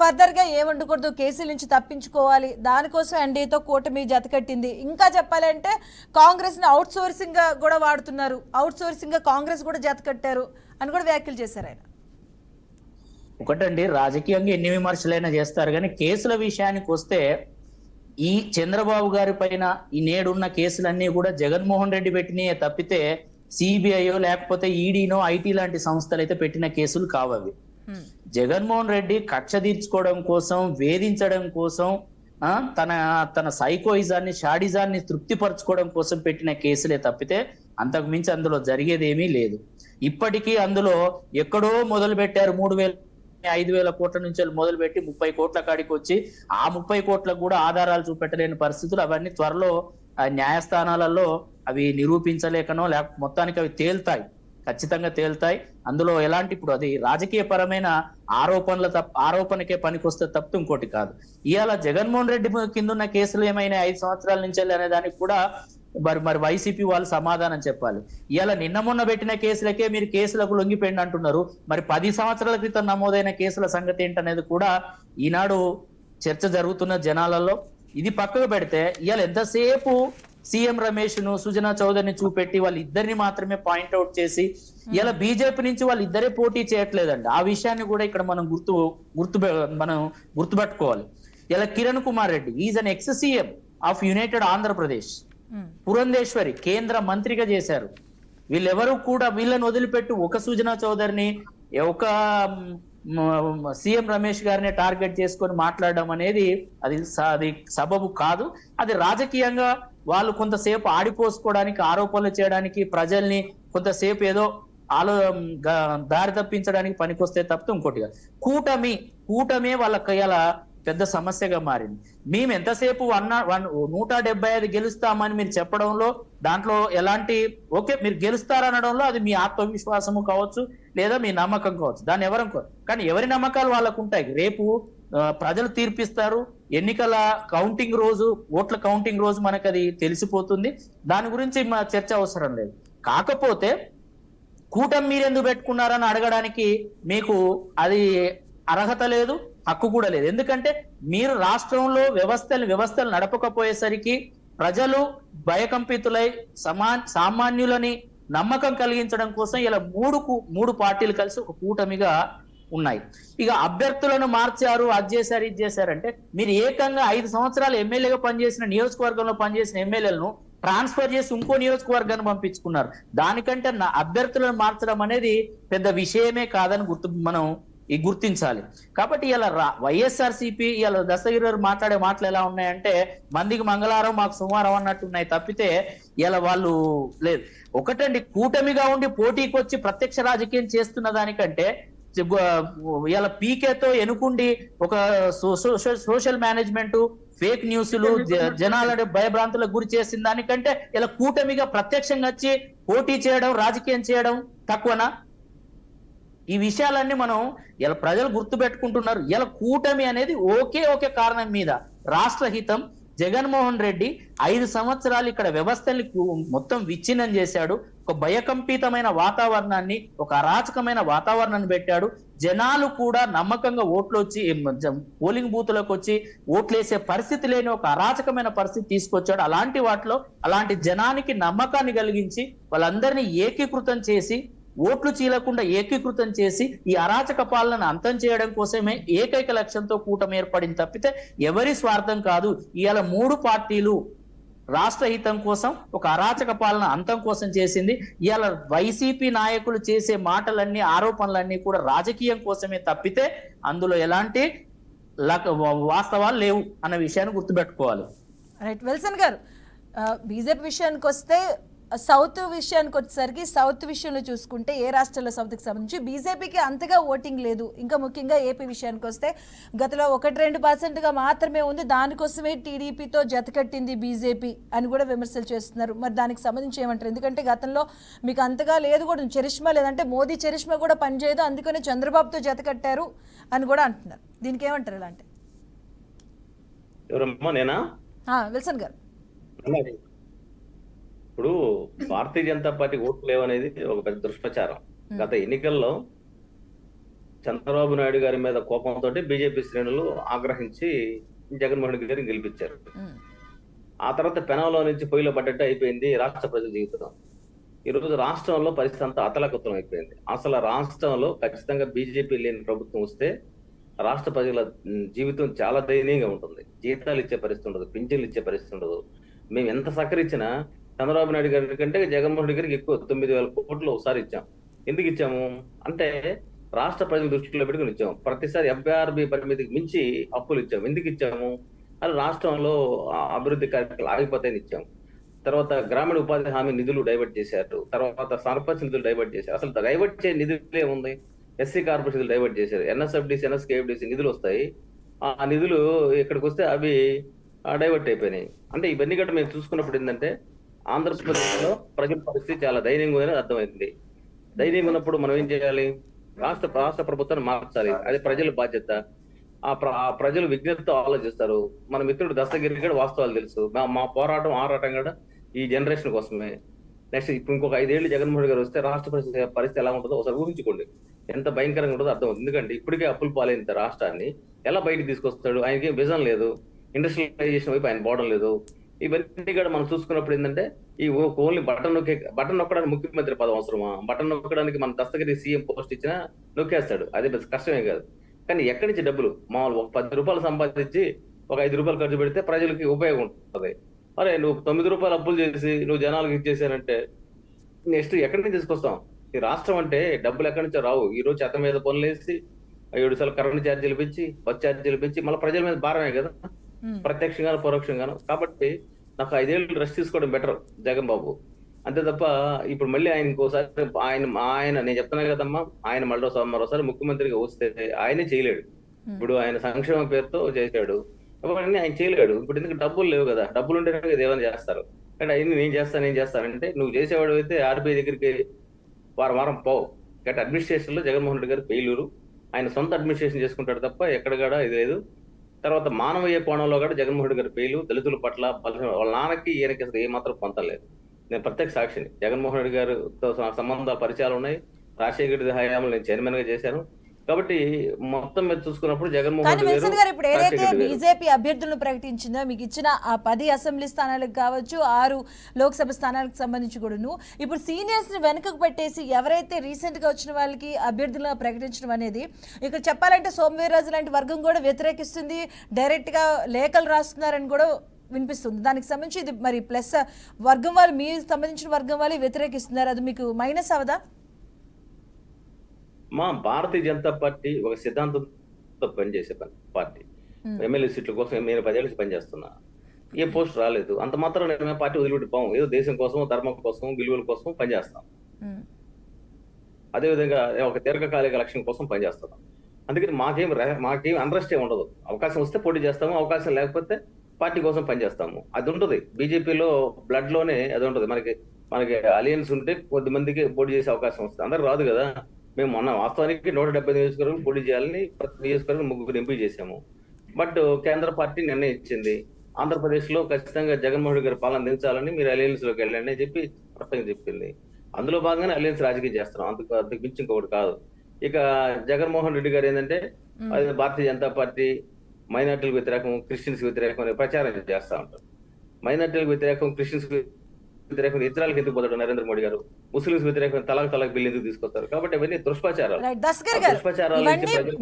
ఫర్దర్గా ఏమండకూడదు, కేసుల నుంచి తప్పించుకోవాలి, దానికోసం ఎన్డీఏతో కూటమి జత కట్టింది. ఇంకా చెప్పాలంటే కాంగ్రెస్ని అవుట్ సోర్సింగ్గా కూడా వాడుతున్నారు, అవుట్ సోర్సింగ్గా కాంగ్రెస్ కూడా జత కట్టారు అని కూడా వ్యాఖ్యలు చేశారు ఆయన. ఒకటండి, రాజకీయంగా ఎన్ని విమర్శలైనా చేస్తారు కానీ కేసుల విషయానికి వస్తే ఈ చంద్రబాబు గారి పైన ఈ నేడున్న కేసులన్నీ కూడా జగన్మోహన్ రెడ్డి పెట్టినయే తప్పితే సిబిఐయో లేకపోతే ఈడీనో ఐటీ లాంటి సంస్థలు అయితే పెట్టిన కేసులు కావవి. జగన్మోహన్ రెడ్డి కక్ష తీర్చుకోవడం కోసం, వేధించడం కోసం, తన సైకోయిజాన్ని షాడిజాన్ని తృప్తిపరచుకోవడం కోసం పెట్టిన కేసులే తప్పితే అంతకు మించి అందులో జరిగేది ఏమీ లేదు. ఇప్పటికీ అందులో ఎక్కడో మొదలు పెట్టారు 3,000-5,000 కోట్ల నుంచి మొదలుపెట్టి 30 కోట్ల కాడికి వచ్చి ఆ 30 కోట్లకు కూడా ఆధారాలు చూపెట్టలేని పరిస్థితులు. అవన్నీ త్వరలో న్యాయస్థానాలలో అవి నిరూపించలేకనో లేకపోతే మొత్తానికి అవి తేల్తాయి, ఖచ్చితంగా తేల్తాయి. అందులో ఎలాంటి ఇప్పుడు అది రాజకీయ పరమైన ఆరోపణకే పనికొస్తే తప్ప ఇంకోటి కాదు. ఇవాళ జగన్మోహన్ రెడ్డి కింద ఉన్న కేసులు ఏమైనా 5 సంవత్సరాల నుంచి అనే దానికి కూడా మరి వైసీపీ వాళ్ళు సమాధానం చెప్పాలి. ఇలా నిన్న మొన్న పెట్టిన కేసులకే మీరు కేసులకు లొంగిపోయింది అంటున్నారు. మరి 10 సంవత్సరాల క్రితం నమోదైన కేసుల సంగతి ఏంటనేది కూడా ఈనాడు చర్చ జరుగుతున్న జనాలలో. ఇది పక్కకు పెడితే ఇవాళ ఎంతసేపు సీఎం రమేష్ ను సుజనా చౌదరిని చూపెట్టి వాళ్ళిద్దరిని మాత్రమే పాయింట్అవుట్ చేసి ఇలా బీజేపీ నుంచి వాళ్ళిద్దరే పోటీ చేయట్లేదండి. ఆ విషయాన్ని కూడా ఇక్కడ మనం గుర్తుపెట్టుకోవాలి. ఇలా Kiran Kumar Reddy is an ex CM of United Andhra Pradesh. Purandeswari కేంద్ర మంత్రిగా చేశారు. వీళ్ళెవరూ కూడా వీళ్ళని వదిలిపెట్టి ఒక సుజనా చౌదరిని ఒక సీఎం రమేష్ గారిని టార్గెట్ చేసుకొని మాట్లాడడం అనేది అది సబబు కాదు. అది రాజకీయంగా వాళ్ళు కొంతసేపు ఆడిపోసుకోవడానికి, ఆరోపణలు చేయడానికి, ప్రజల్ని కొంతసేపు ఏదో దారి తప్పించడానికి పనికొస్తే తప్పితే ఇంకోటి కాదు. కూటమే వాళ్ళకి ఇలా పెద్ద సమస్యగా మారింది. మేము ఎంతసేపు 175 గెలుస్తామని మీరు చెప్పడంలో దాంట్లో ఎలాంటి ఓకే మీరు గెలుస్తారనడంలో అది మీ ఆత్మవిశ్వాసము కావచ్చు, లేదా మీ నమ్మకం కావచ్చు, దాన్ని కానీ ఎవరి నమ్మకాలు వాళ్ళకు ఉంటాయి. రేపు ప్రజలు తీర్పిస్తారు. ఎన్నికల కౌంటింగ్ రోజు, ఓట్ల కౌంటింగ్ రోజు మనకు అది తెలిసిపోతుంది. దాని గురించి మా చర్చ అవసరం లేదు. కాకపోతే కూటమి మీరెందుకు పెట్టుకున్నారని అడగడానికి మీకు అది అర్హత లేదు, హక్కు కూడా లేదు. ఎందుకంటే మీరు రాష్ట్రంలో వ్యవస్థలు నడపకపోయేసరికి ప్రజలు భయకంపితులై సామాన్యులని నమ్మకం కలిగించడం కోసం ఇలా మూడు పార్టీలు కలిసి ఒక కూటమిగా ఉన్నాయి. ఇక అభ్యర్థులను మార్చారు, అది చేశారు, ఇది చేశారంటే మీరు ఏకంగా 5 సంవత్సరాలు ఎమ్మెల్యేగా పనిచేసిన నియోజకవర్గంలో పనిచేసిన ఎమ్మెల్యేలను ట్రాన్స్ఫర్ చేసి ఇంకో నియోజకవర్గాన్ని పంపించుకున్నారు. దానికంటే అభ్యర్థులను మార్చడం అనేది పెద్ద విషయమే కాదని మనం గుర్తించాలి. కాబట్టి ఇలా వైఎస్ఆర్సీపీ ఇలా దస్తగిరి గారు మాట్లాడే మాటలు ఎలా ఉన్నాయంటే మందికి మంగళవారం మాకు సోమవారం అన్నట్టు ఉన్నాయి తప్పితే ఇలా వాళ్ళు లేదు. ఒకటండి, కూటమిగా ఉండి పోటీకి వచ్చి ప్రత్యక్ష రాజకీయం చేస్తున్న దానికంటే ఇలా పీకేతో ఎనుకుండి ఒక సోషల్ మేనేజ్మెంట్, ఫేక్ న్యూస్లు, జనాలను భయభ్రాంతులకు గురి చేసిన దానికంటే ఇలా కూటమిగా ప్రత్యక్షంగా వచ్చి పోటీ చేయడం, రాజకీయం చేయడం తక్కువనా? ఈ విషయాలన్నీ మనం ఇలా ప్రజలు గుర్తు పెట్టుకుంటున్నారు. ఇలా కూటమి అనేది ఒకే కారణం మీద రాష్ట్ర హితం. జగన్మోహన్ రెడ్డి 5 సంవత్సరాలు ఇక్కడ వ్యవస్థల్ని మొత్తం విచ్ఛిన్నం చేశాడు. ఒక భయకంపితమైన వాతావరణాన్ని, ఒక అరాచకమైన వాతావరణాన్ని పెట్టాడు. జనాలు కూడా నమ్మకంగా ఓట్లు వచ్చి పోలింగ్ బూత్లకు వచ్చి ఓట్లేసే పరిస్థితి లేని ఒక అరాచకమైన పరిస్థితి తీసుకొచ్చాడు. అలాంటి వాటిలో అలాంటి జనానికి నమ్మకాన్ని కలిగించి వాళ్ళందరినీ ఏకీకృతం చేసి, ఓట్లు చీలకుండా ఏకీకృతం చేసి ఈ అరాచక పాలనను అంతం చేయడం కోసమే ఏకైక లక్ష్యంతో కూటమి ఏర్పడింది తప్పితే ఎవరి స్వార్థం కాదు. ఇవాళ 3 పార్టీలు రాష్ట్ర హితం కోసం, ఒక అరాచక పాలన అంతం కోసం చేసింది. ఇవాళ వైసీపీ నాయకులు చేసే మాటలన్నీ, ఆరోపణలన్నీ కూడా రాజకీయం కోసమే తప్పితే అందులో ఎలాంటి వాస్తవాలు లేవు అన్న విషయాన్ని గుర్తుపెట్టుకోవాలి. రైట్, విల్సన్ గారు, బీజేపీ విషయానికి వస్తే సౌత్ విషయానికి వచ్చేసరికి సౌత్ విషయంలో చూసుకుంటే ఏ రాష్ట్రాల్లో సౌత్కి సంబంధించి బీజేపీకి అంతగా ఓటింగ్ లేదు. ఇంకా ముఖ్యంగా ఏపీ విషయానికి వస్తే గతంలో 1-2% మాత్రమే ఉంది. దానికోసమే టీడీపీతో జతకట్టింది బీజేపీ అని కూడా విమర్శలు చేస్తున్నారు. మరి దానికి సంబంధించి ఏమంటారు? ఎందుకంటే గతంలో మీకు అంతగా లేదు కూడా, చరిష్మా లేదంటే మోదీ చరిష్మా కూడా పనిచేయదు, అందుకనే చంద్రబాబుతో జతకట్టారు అని కూడా అంటున్నారు. దీనికి ఏమంటారు? ఇలా అంటే విల్సన్ గారు, ఇప్పుడు భారతీయ జనతా పార్టీ ఓట్లు లేవనేది ఒక పెద్ద దుష్ప్రచారం. గత ఎన్నికల్లో చంద్రబాబు నాయుడు గారి మీద కోపంతో బీజేపీ శ్రేణులు ఆగ్రహించి జగన్మోహన్ రెడ్డి గారిని గెలిపించారు. ఆ తర్వాత పెనంలో నుంచి పొయ్యిలో పడ్డట్టు అయిపోయింది రాష్ట్ర ప్రజల జీవితం. ఈ రోజు రాష్ట్రంలో పరిస్థితి అంతా అతలకుతలం అయిపోయింది. అసలు రాష్ట్రంలో ఖచ్చితంగా బీజేపీ లేని ప్రభుత్వం వస్తే రాష్ట్ర ప్రజల జీవితం చాలా దయనీయంగా ఉంటుంది. జీతాలు ఇచ్చే పరిస్థితి ఉండదు, పింఛన్లు ఇచ్చే పరిస్థితి ఉండదు. మేము ఎంత సహకరించినా చంద్రబాబు నాయుడు గారి కంటే జగన్మోహన్ రెడ్డి గారికి ఎక్కువ 9,000 కోట్లు ఒకసారి ఇచ్చాం. ఎందుకు ఇచ్చాము అంటే రాష్ట్ర ప్రజల దృష్టిలో పెట్టుకుని ఇచ్చాము. ప్రతిసారి FRB పరిమితికి మించి అప్పులు ఇచ్చాము. ఎందుకు ఇచ్చాము? అది రాష్ట్రంలో అభివృద్ధి కార్యక్రమాలు ఆగిపోతాయని ఇచ్చాము. తర్వాత గ్రామీణ ఉపాధి హామీ నిధులు డైవర్ట్ చేశారు. తర్వాత సర్పంచ్ నిధులు డైవర్ట్ చేశారు. అసలు డైవర్ట్ చేసే నిధులు ఏముంది? ఎస్సీ కార్పొరేషన్ నిధులు డైవర్ట్ చేశారు. NSFDC, NSKFDC నిధులు వస్తాయి. ఆ నిధులు ఇక్కడికి వస్తే అవి డైవర్ట్ అయిపోయినాయి. అంటే ఇవన్నీ కూడా మేము చూసుకున్నప్పుడు ఏంటంటే ఆంధ్రప్రదేశ్ లో ప్రజల పరిస్థితి చాలా దయనీయంగా ఉందని అర్థమైంది. దయనీయంగా ఉన్నప్పుడు మనం ఏం చేయాలి? రాష్ట్ర ప్రభుత్వాన్ని మార్చాలి. అది ప్రజల బాధ్యత. ఆ ప్రజలు విజ్ఞతతో ఆలోచిస్తారు. మన మిత్రుడు దస్తగిరి కూడా వాస్తవాలు తెలుసు. మా పోరాటం ఆరాటం కూడా ఈ జనరేషన్ కోసమే. నెక్స్ట్ ఇప్పుడు ఇంకొక 5 ఏళ్ళు జగన్మోహన్ రెడ్డి గారు వస్తే రాష్ట్ర పరిస్థితి ఎలా ఉంటుందో ఒకసారి ఊహించుకోండి. ఎంత భయంకరంగా ఉంటుందో అర్థం అవుతుంది. ఎందుకంటే ఇప్పటికే అప్పులు పాలైన రాష్ట్రాన్ని ఎలా బయటికి తీసుకొస్తాడు? ఆయనకి విజన్ లేదు, ఇండస్ట్రియలైజేషన్ వైపు ఆయన పోవడం లేదు. ఇవన్నీ కూడా మనం చూసుకున్నప్పుడు ఏంటంటే ఈ ఓన్లీ బటన్ నొక్కడానికి ముఖ్యమంత్రి పదం అవసరమా? బటన్ నొక్కడానికి మన దస్తగిరి సీఎం పోస్ట్ ఇచ్చినా నొక్కేస్తాడు, అదే పెద్ద కష్టమే కాదు. కానీ ఎక్కడి నుంచి డబ్బులు? మామూలు ఒక 10 రూపాయలు సంపాదించి ఒక 5 రూపాయలు ఖర్చు పెడితే ప్రజలకి ఉపయోగం ఉంటుంది. అరే నువ్వు 9 రూపాయలు అప్పులు చేసి నువ్వు జనాలకు ఇచ్చేసానంటే నెక్స్ట్ ఎక్కడి నుంచి తీసుకొస్తాం? ఈ రాష్ట్రం అంటే డబ్బులు ఎక్కడి నుంచో రావు. ఈ రోజు చెత్త మీద పనులు వేసి 7 సార్లు కరెంట్ ఛార్జీలు పెంచి, బస్ ఛార్జీలు పెంచి మళ్ళీ ప్రజల మీద భారమే కదా, ప్రత్యక్షంగాను పరోక్షంగాను. కాబట్టి నాకు 5 ఏళ్ళు రెస్ట్ తీసుకోవడం బెటర్ జగన్ బాబు. అంతే తప్ప ఇప్పుడు మళ్ళీ ఆయన ఇంకోసారి ఆయన నేను చెప్తున్నా కదమ్మా, ఆయన మరోసారి ముఖ్యమంత్రిగా వస్తే ఆయనే చేయలేడు. ఇప్పుడు ఆయన సంక్షేమ పేరుతో చేశాడు, అవన్నీ ఆయన చేయలేడు. ఇప్పుడు ఎందుకు డబ్బులు లేవు కదా, డబ్బులు ఉంటేనే కదా ఏమైనా చేస్తారు. అంటే అవన్నీ నేను చేస్తానంటే నువ్వు చేసేవాడు అయితే ఆర్బీఐ దగ్గరికి వారం పోవు. కాబట్టి అడ్మినిస్ట్రేషన్ లో జగన్మోహన్ రెడ్డి గారు ఫెయిల్యూరు. ఆయన సొంత అడ్మినిస్ట్రేషన్ చేసుకుంటాడు తప్ప ఎక్కడ కూడా ఇది లేదు. తర్వాత మానవీయ కోణంలో కూడా జగన్మోహన్ రెడ్డి గారి ఫెయిలు. దళితుల పట్ల వాళ్ళ నాన్నకి ఈయనకి అసలు ఏమాత్రం పొంతలేదు. నేను ప్రత్యక్ష సాక్షిని. జగన్మోహన్ రెడ్డి గారితో సంబంధాల పరిచయాలు ఉన్నాయి. రాజశేఖర రెడ్డి హయాంలో నేను చైర్మన్ గా చేశాను. కాబట్టి మొత్తం మీద చూసుకున్నప్పుడు జగన్మోహన్ రెడ్డి గారు ఇప్పుడు ఏదైతే బీజేపీ అభ్యర్థులను ప్రకటించిందో మీకు ఇచ్చిన ఆ 10 అసెంబ్లీ స్థానాలకు కావచ్చు, 6 లోక్సభ స్థానాలకు సంబంధించి కూడాను ఇప్పుడు సీనియర్స్ ని వెనుకకు పెట్టేసి ఎవరైతే రీసెంట్ గా వచ్చిన వాళ్ళకి అభ్యర్థులను ప్రకటించడం అనేది ఇక్కడ చెప్పాలంటే సోమవీర్రాజు లాంటి వర్గం కూడా వ్యతిరేకిస్తుంది, డైరెక్ట్ గా లేఖలు రాస్తున్నారని కూడా వినిపిస్తుంది. దానికి సంబంధించి ఇది మరి ప్లస్ వర్గం వాళ్ళు, మీ సంబంధించిన వర్గం వాళ్ళు వ్యతిరేకిస్తున్నారు, అది మీకు మైనస్ అవదా? మా భారతీయ జనతా పార్టీ ఒక సిద్ధాంతంతో పనిచేసే పార్టీ. ఎమ్మెల్యే సీట్ల కోసం నేను 10 ఏళ్ళకి పనిచేస్తున్నా, ఏ పోస్ట్ రాలేదు. అంత మాత్రం మేము పార్టీ వదిలిపెట్టిపోం. ఏదో దేశం కోసం, ధర్మం కోసం, విలువల కోసం పనిచేస్తాం. అదేవిధంగా ఒక దీర్ఘకాలిక లక్ష్యం కోసం పనిచేస్తున్నాం. అందుకని మాకేం అండర్స్టే ఉండదు. అవకాశం వస్తే పోటీ చేస్తాము, అవకాశం లేకపోతే పార్టీ కోసం పనిచేస్తాము. అది ఉంటుంది బీజేపీలో, బ్లడ్ లోనే అది ఉంటుంది. మనకి అలయన్స్ ఉంటే కొద్దిమందికి పోటీ చేసే అవకాశం వస్తుంది, అందరికి రాదు కదా. మేము మొన్న వాస్తవానికి 170 నియోజకవర్గం పోటీ చేయాలని ప్రతి నియోజకవర్గం 3 ఎంపీ చేశాము. బట్ కేంద్ర పార్టీ నిర్ణయించింది ఆంధ్రప్రదేశ్ లో ఖచ్చితంగా జగన్మోహన్ రెడ్డి గారి పాలన దించాలని, మీరు అలయన్స్ లోకి వెళ్ళండి అని చెప్పి స్పష్టంగా చెప్పింది. అందులో భాగంగానే అలయన్స్ రాజకీయం చేస్తున్నాం, అందుకు మించి ఇంకొకటి కాదు. ఇక జగన్మోహన్ రెడ్డి గారు ఏంటంటే అది భారతీయ జనతా పార్టీ మైనార్టీలకు వ్యతిరేకం, క్రిస్టియన్స్ వ్యతిరేకం అనే ప్రచారం చేస్తా ఉంటారు. మైనార్టీలకు వ్యతిరేకం, క్రిస్టియన్స్ వ్యతిరేకం ఇజ్రాయల్కి ఎందుకు పోతాడు నరేంద్ర మోడీ గారు? ముస్లింస్ వ్యతిరేకం తలాక్ బిల్ ఎందుకు తీసుకొస్తారు? కాబట్టి అవన్నీ దుష్ప్రచారాలు.